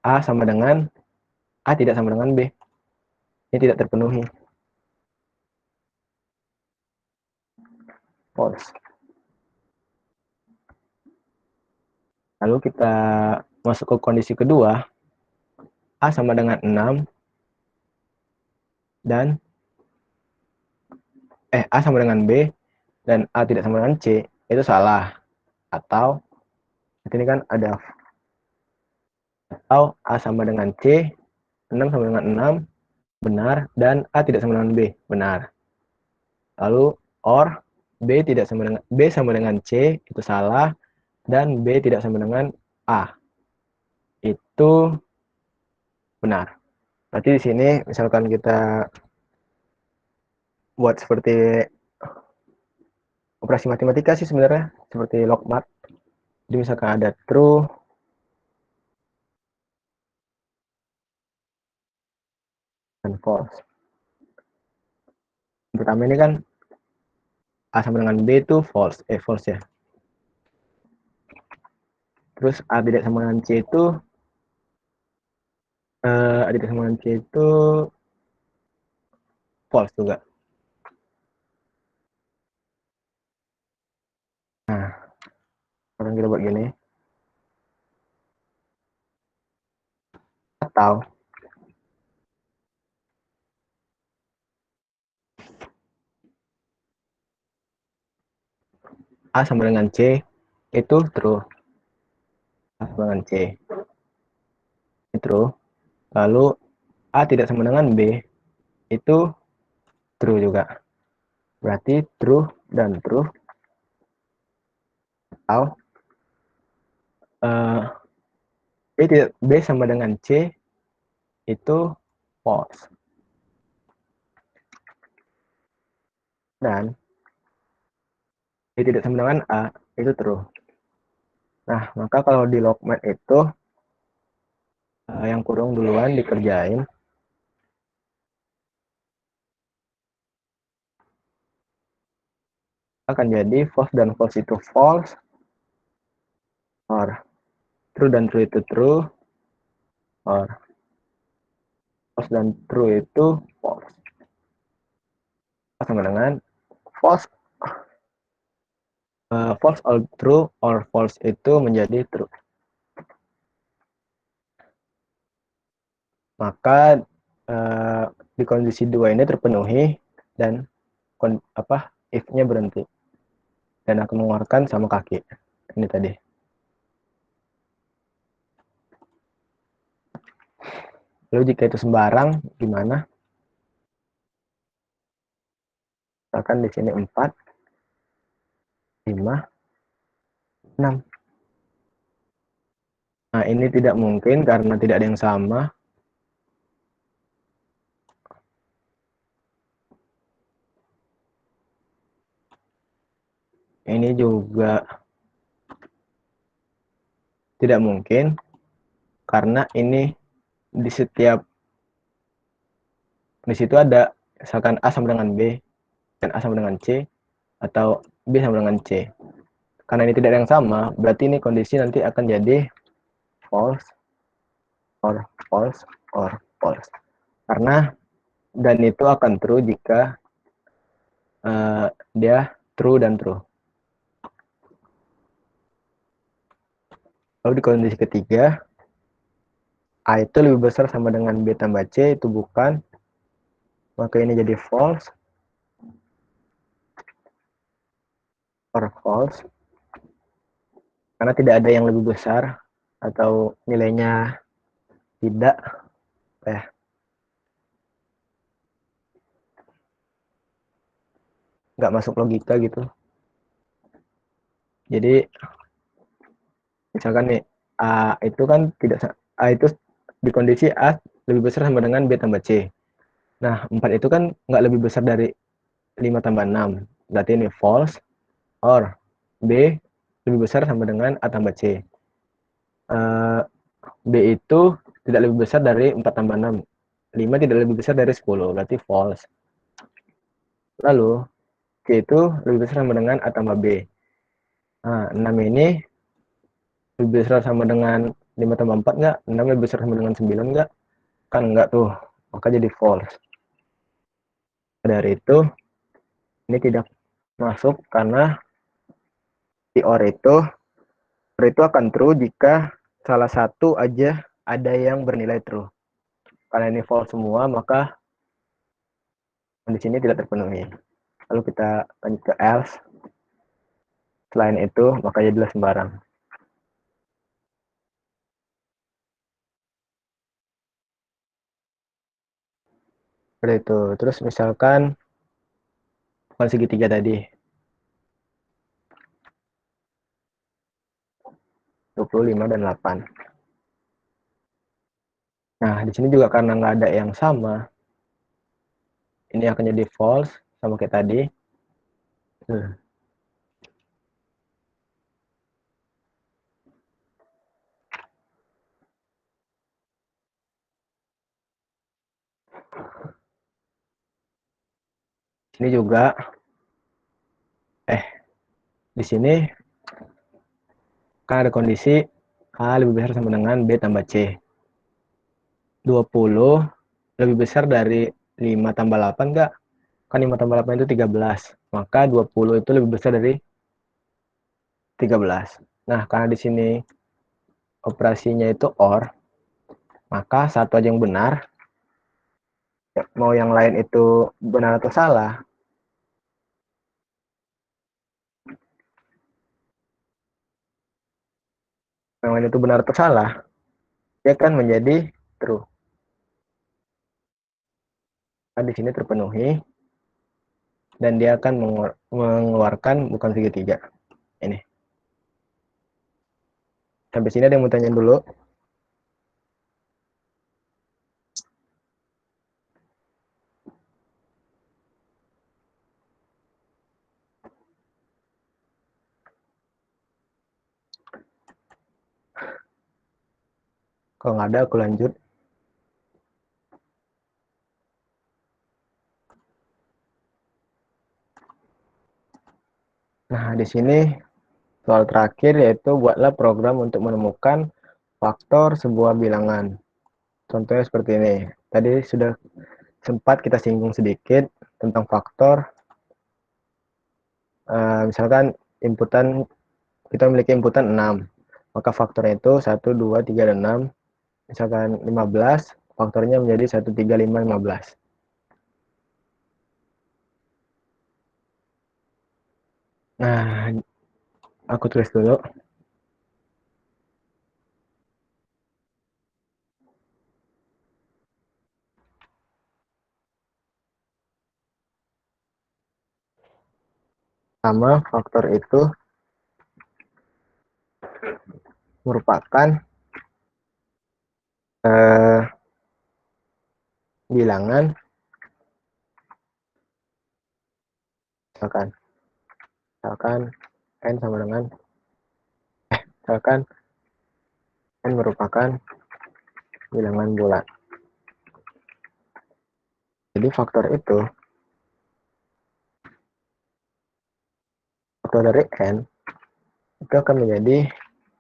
A sama dengan A tidak sama dengan B. Ini tidak terpenuhi. False. Lalu kita masuk ke kondisi kedua. A sama dengan 6 dan A sama dengan B dan A tidak sama dengan C, itu salah. Atau ini kan ada atau A sama dengan C, 6 sama dengan 6, benar, dan A tidak sama dengan B, benar. Lalu or B sama dengan C, itu salah, dan B tidak sama dengan A. Itu benar. Berarti di sini misalkan kita buat seperti operasi matematika sih sebenarnya, seperti logmat. Jadi misalkan ada true dan false. Yang pertama ini kan A sama dengan B itu false ya. Terus A tidak sama dengan C itu A tidak sama dengan C itu false juga. Nah, sekarang kita buat gini. Atau A sama dengan C itu true. A sama dengan C itu true. Lalu A tidak sama dengan B itu true juga. Berarti true dan true. Atau B sama dengan C itu false. Dan B tidak sama dengan A itu true. Nah, maka kalau di logmat itu yang kurung duluan dikerjain. Akan jadi false dan false itu false, or true dan true itu true, or false dan true itu false. Sama dengan false false or true, or false itu menjadi true. Maka di kondisi dua ini terpenuhi dan if-nya berhenti dan akan mengeluarkan sama kaki ini tadi. Lalu jika itu sembarang gimana? Misalkan di sini 4, 5, 6. Nah, ini tidak mungkin karena tidak ada yang sama. Ini juga tidak mungkin karena ini di situ ada misalkan A sama dengan B dan A sama dengan C atau B sama dengan C. Karena ini tidak ada yang sama, berarti ini kondisi nanti akan jadi false or false or false. Karena dan itu akan true jika dia true dan true. Lalu di kondisi ketiga, A itu lebih besar sama dengan B tambah C, itu bukan. Maka ini jadi false or false. Karena tidak ada yang lebih besar atau nilainya tidak. Nggak masuk logika gitu. Jadi misalkan nih A itu kan A itu di kondisi A lebih besar sama dengan B tambah C. Nah, 4 itu kan nggak lebih besar dari 5 tambah 6. Berarti ini false, or B lebih besar sama dengan A tambah C. B itu tidak lebih besar dari 4 tambah 6. 5 tidak lebih besar dari 10, berarti false. Lalu, C itu lebih besar sama dengan A tambah B. Nah, 6 ini lebih besar sama dengan 5 tambah 4 nggak? 6 lebih besar sama dengan 9 nggak? Kan nggak tuh, maka jadi false. Dari itu, ini tidak masuk karena di OR itu akan true jika salah satu aja ada yang bernilai true. Karena ini false semua, maka di sini tidak terpenuhi. Lalu kita lanjut ke else. Selain itu, maka jadilah sembarang. Seperti itu. Terus misalkan bukan segitiga tadi. 25 dan 8. Nah, di sini juga karena nggak ada yang sama, ini akan jadi false, sama kayak tadi. Ini juga, di sini kan ada kondisi A lebih besar sama dengan B tambah C. 20 lebih besar dari 5 tambah 8 enggak? Kan 5 tambah 8 itu 13. Maka 20 itu lebih besar dari 13. Nah, karena di sini operasinya itu OR, maka satu aja yang benar. Mau yang lain itu benar atau salah, yang lain itu benar atau salah, dia akan menjadi true. Nah, di sini terpenuhi dan dia akan mengeluarkan bukan segitiga. Ini. Sampai sini ada yang mau tanya dulu? Kalau nggak ada, aku lanjut. Nah, di sini soal terakhir yaitu buatlah program untuk menemukan faktor sebuah bilangan. Contohnya seperti ini. Tadi sudah sempat kita singgung sedikit tentang faktor. Misalkan inputan, kita memiliki inputan 6. Maka faktornya itu 1, 2, 3, dan 6. Misalkan 15, faktornya menjadi 1, 3, 5, 15. Nah, aku tulis dulu. Sama faktor itu merupakan bilangan, misalkan n sama dengan misalkan n merupakan bilangan bulat. Jadi faktor dari n itu akan menjadi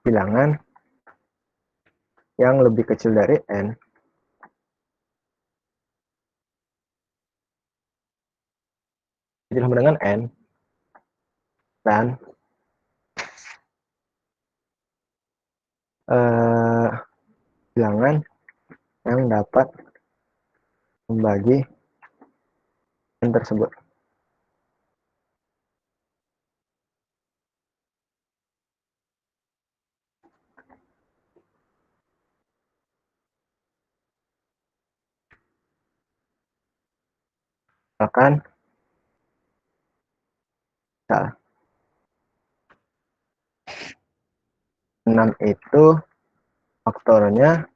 bilangan yang lebih kecil dari n itu sama dengan n, dan bilangan yang dapat membagi n tersebut. Misalkan 6 itu faktornya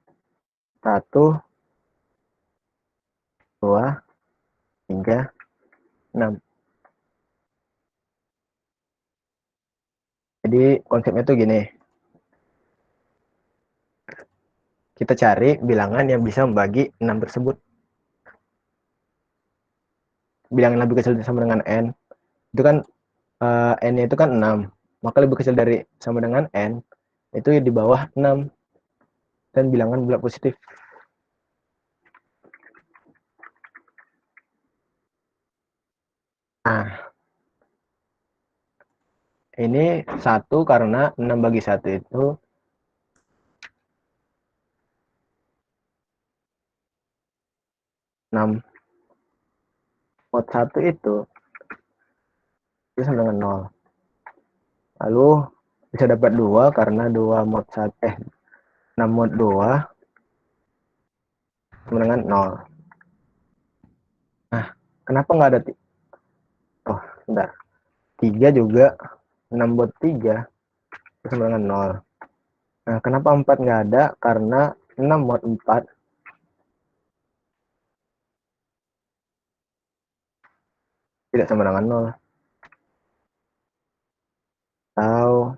1, 2, 3, 6. Jadi konsepnya tuh gini. Kita cari bilangan yang bisa membagi 6 tersebut. Bilangan lebih kecil sama dengan n. Itu kan n-nya itu kan 6. Maka lebih kecil dari sama dengan n itu di bawah 6. Dan bilangan bulat positif. Nah, ini 1 karena 6 bagi 1 itu 6. Mod 1 itu sama dengan 0. Lalu bisa dapat 2 karena 2 mod 1 6 mod 2 sama dengan 0. Nah, kenapa nggak ada bentar. 3 juga 6 mod 3 sama dengan 0. Nah, kenapa 4 nggak ada? Karena 6 mod 4 tidak sama dengan 0. Atau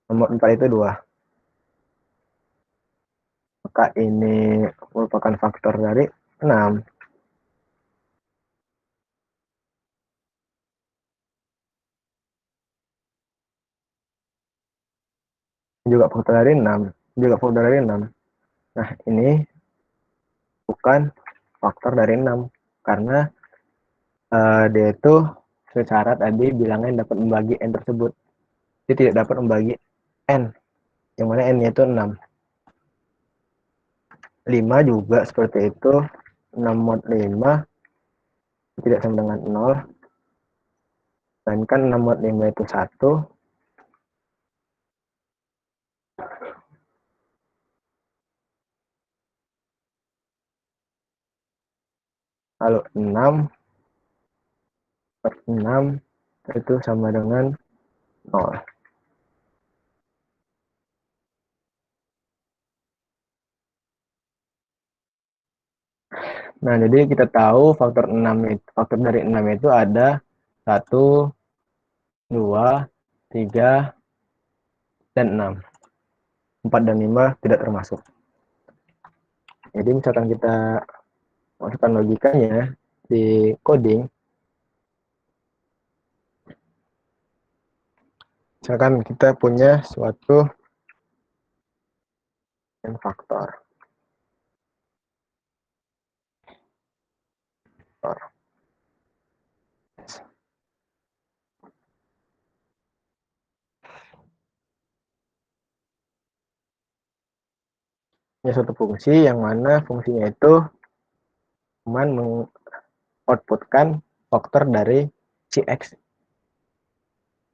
nomor 4 itu 2. Maka ini merupakan faktor dari 6. Juga faktor dari 6. Juga faktor dari 6. Nah, ini bukan faktor dari 6. Karena dia itu secara tadi bilangnya dapat membagi N tersebut. Dia tidak dapat membagi N. Yang mana N-nya itu 6. 5 juga seperti itu. 6 mod 5 tidak sama dengan 0. Melainkan 6 mod 5 itu 1. Lalu 6 per 6 itu sama dengan 0. Nah, jadi kita tahu faktor dari 6 itu ada 1, 2, 3, dan 6. 4 dan 5 tidak termasuk. Jadi misalkan kita masukkan logikanya di coding, misalkan kita punya suatu n faktor. Ini suatu fungsi yang mana fungsinya itu cuman mengoutputkan faktor dari si X.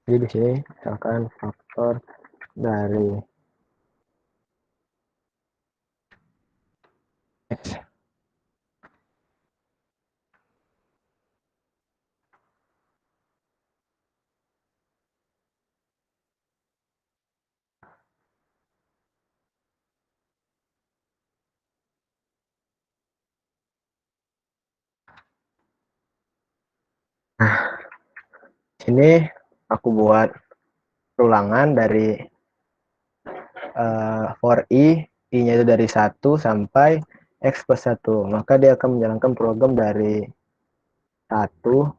Jadi di sini misalkan faktor dari X. Nah, sini aku buat ulangan dari for i-nya itu dari 1 sampai X plus 1. Maka dia akan menjalankan program dari 1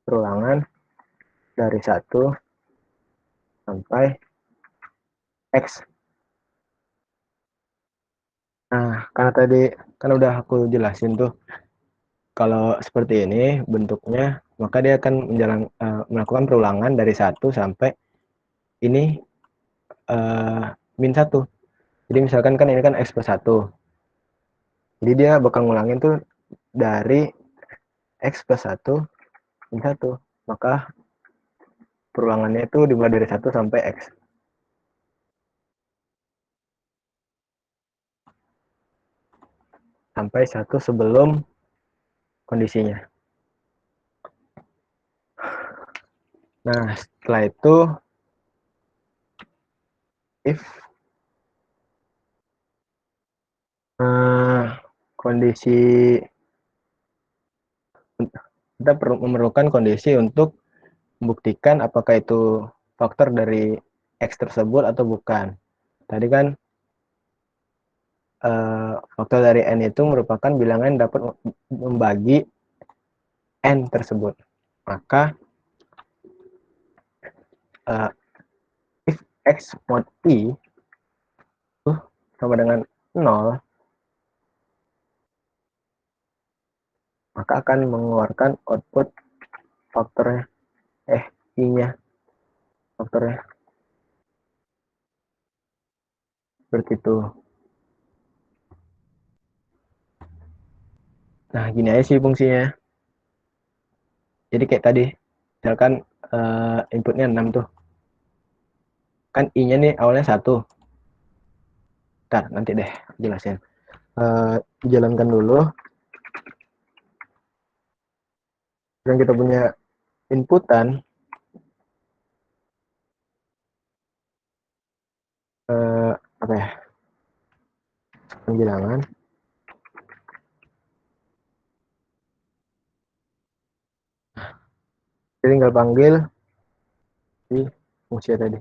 perulangan dari 1 sampai X. Nah, karena tadi kan udah aku jelasin tuh, kalau seperti ini bentuknya, maka dia akan melakukan perulangan dari 1 sampai ini min 1. Jadi misalkan kan ini kan X plus 1. Jadi dia bakal ngulangin tuh dari X plus 1 min 1. Maka perulangannya itu dimulai dari 1 sampai X. Sampai 1 sebelum kondisinya. Nah, setelah itu if kondisi, kita perlu memerlukan kondisi untuk membuktikan apakah itu faktor dari X tersebut atau bukan. Tadi kan faktor dari N itu merupakan bilangan dapat membagi N tersebut. Maka if X mod I itu sama dengan 0, maka akan mengeluarkan output faktornya, I-nya, faktornya. Seperti itu. Nah, gini aja sih fungsinya. Jadi kayak tadi, misalkan inputnya 6 tuh. Kan I-nya nih awalnya 1. Ntar, nanti deh jelasin. Jalankan dulu. Dan kita punya inputan, apa ya, pengbilangan. Jadi tinggal panggil si fungsi tadi.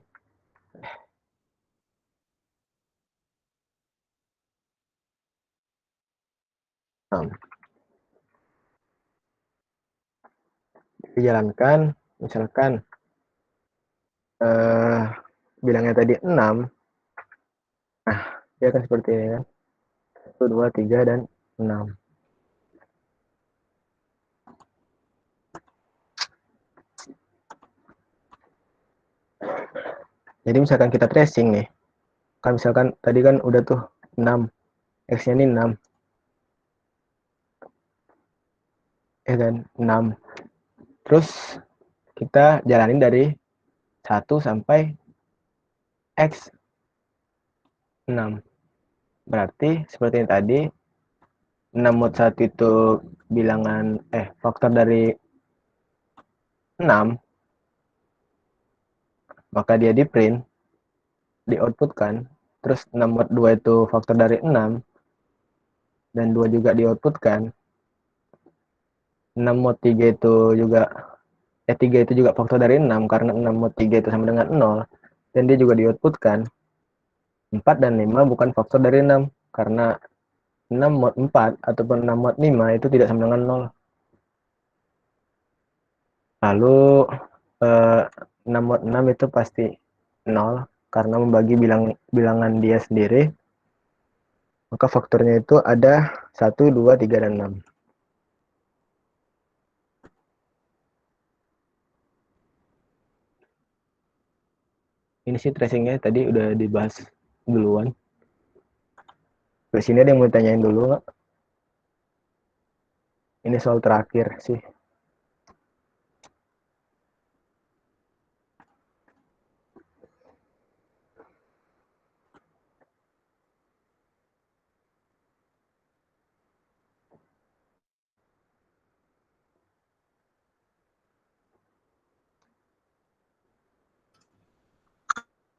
Dijalankan, misalkan bilangnya tadi 6, nah dia akan seperti ini kan, 1, 2, 3, dan 6. Jadi misalkan kita tracing nih, kan misalkan tadi kan udah tuh 6, X-nya ini 6, ya kan, 6. Terus kita jalanin dari 1 sampai X 6. Berarti seperti yang tadi, 6 mod 1 itu bilangan faktor dari 6, maka dia di print, di outputkan. Terus 6 mod 2 itu faktor dari 6, dan 2 juga di outputkan. 6 mod 3 itu juga 3 itu juga faktor dari 6, karena 6 mod 3 itu sama dengan 0, dan dia juga di outputkan. 4 dan 5 bukan faktor dari 6, karena 6 mod 4 ataupun 6 mod 5 itu tidak sama dengan 0. Lalu 6 mod 6 itu pasti 0, karena membagi bilangan dia sendiri, maka faktornya itu ada 1, 2, 3, dan 6. Ini sih tracingnya tadi udah dibahas duluan. Ke sini ada yang mau tanyain dulu nggak? Ini soal terakhir sih.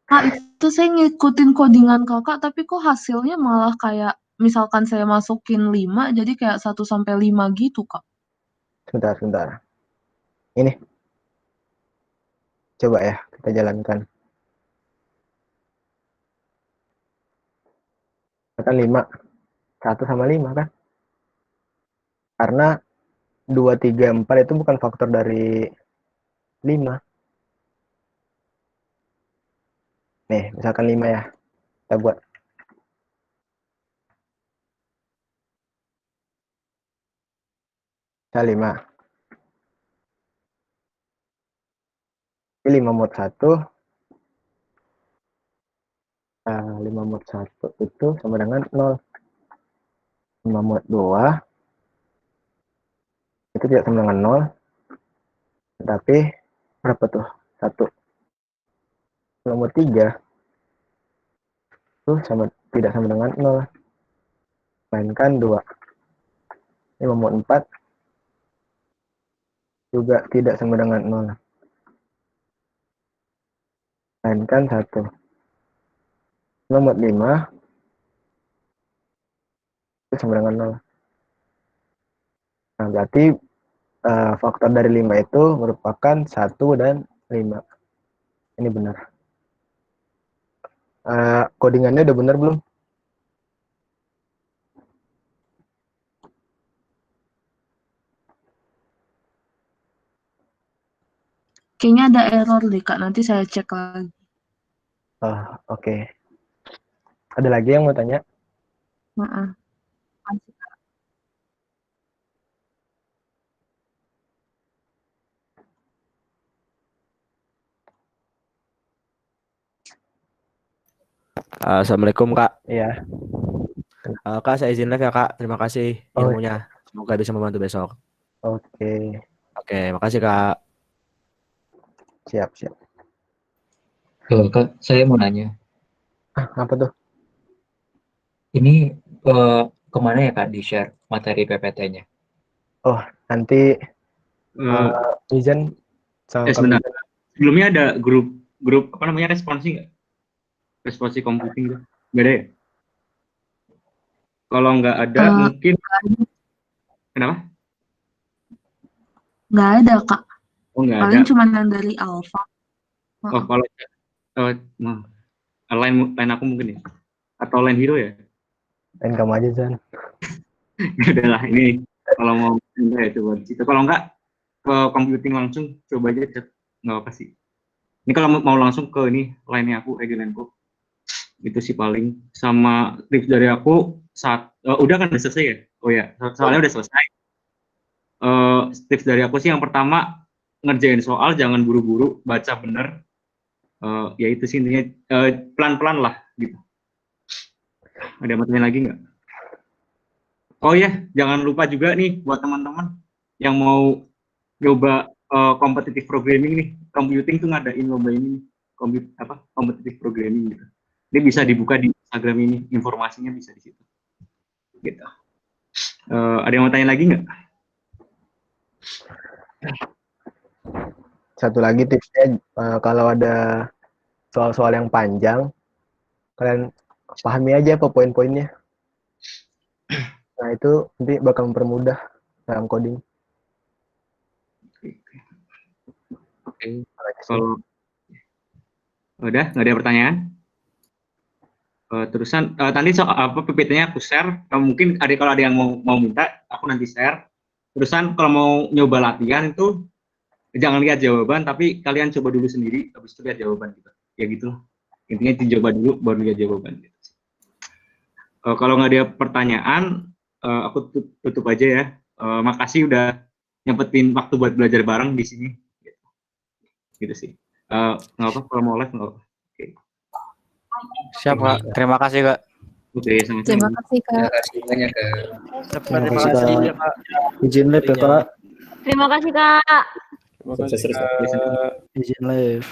Kak, itu saya ngikutin codingan kakak, tapi kok hasilnya malah kayak, misalkan saya masukin 5, jadi kayak 1 sampai 5 gitu, Kak. Sebentar. Ini. Coba ya, kita jalankan. Kan 5. 1 sama 5 kan? Karena 2, 3, 4 itu bukan faktor dari 5. Nih, misalkan 5 ya. Kita buat. Kita 5. Ini 5 mod 1. 5 mod 1 itu sama dengan 0. 5 mod 2 itu tidak sama dengan 0. Tapi berapa tuh? 1. 5 mod 3 itu tidak sama dengan 0. Mainkan 2. 5 mod 4 juga tidak sama dengan 0. Mainkan 1. 5 mod 5 itu sama dengan 0. Nah, berarti faktor dari 5 itu merupakan 1 dan 5. Ini benar. Codingannya udah benar belum? Kayaknya ada error deh, Kak. Nanti saya cek lagi. Oke. Ada lagi yang mau tanya? Heeh. Assalamualaikum Kak. Iya. Kak saya izin live ya Kak. Terima kasih Oh, ilmunya. Semoga bisa membantu besok. oke. Oke, makasih Kak. Siap. Kak, saya mau nanya. Apa tuh? Ini kemana ya Kak di-share materi PPT-nya? Oh, nanti Izan sama Kak Sebentar. Izan. Sebelumnya ada grup apa namanya responsi nggak? Responsi computing gitu? Nggak ada ya? Kalau nggak ada mungkin kenapa? Nggak ada, Kak. Oh nggak ada. Paling cuma yang dari Alfa. Oh kalau line aku mungkin ya, atau line hero ya. Dan kamu aja, Zan. Udah lah, ini kalau mau ya coba di situ. Kalau enggak ke computing langsung, coba aja cek, nggak apa sih. Ini kalau mau langsung ke ini line-nya aku, Egelenko. Itu sih paling. Sama tips dari aku udah kan udah selesai ya? Oh ya, soalnya udah selesai. Tips dari aku sih yang pertama, ngerjain soal jangan buru-buru, baca bener. Ya itu sih intinya, pelan-pelan lah gitu. Ada yang mau tanya lagi nggak? Oh ya, jangan lupa juga nih buat teman-teman yang mau coba competitive programming nih, computing tuh ngadain lomba ini, competitive programming gitu. Ini bisa dibuka di Instagram ini, informasinya bisa di situ. Gitu. Ada yang mau tanya lagi nggak? Satu lagi tipsnya, kalau ada soal-soal yang panjang, kalian pahami aja apa poin-poinnya. Nah, itu nanti bakal mempermudah dalam coding. Oke. Kalau udah nggak ada pertanyaan? Terusan tadi soal PPT-nya aku share. Mungkin kalau ada yang mau minta, aku nanti share. Terusan kalau mau nyoba latihan itu jangan lihat jawaban, tapi kalian coba dulu sendiri, habis itu lihat jawaban gitu. Ya gitu. Intinya dicoba dulu, baru lihat jawaban. Gitu. Kalau nggak ada pertanyaan, aku tutup aja ya. Makasih udah nyempetin waktu buat belajar bareng di sini. Gitu sih. Nggak apa, kalau mau live nggak apa. Oke. Siap, Kak. Terima kasih, Kak. Oke, sama-sama. Terima kasih, Kak. Terima kasih banyak, Kak. Terima kasih, Kak. Izin live ya, Kak. Terima kasih, Kak. Sukses terus, Kak. Izin live.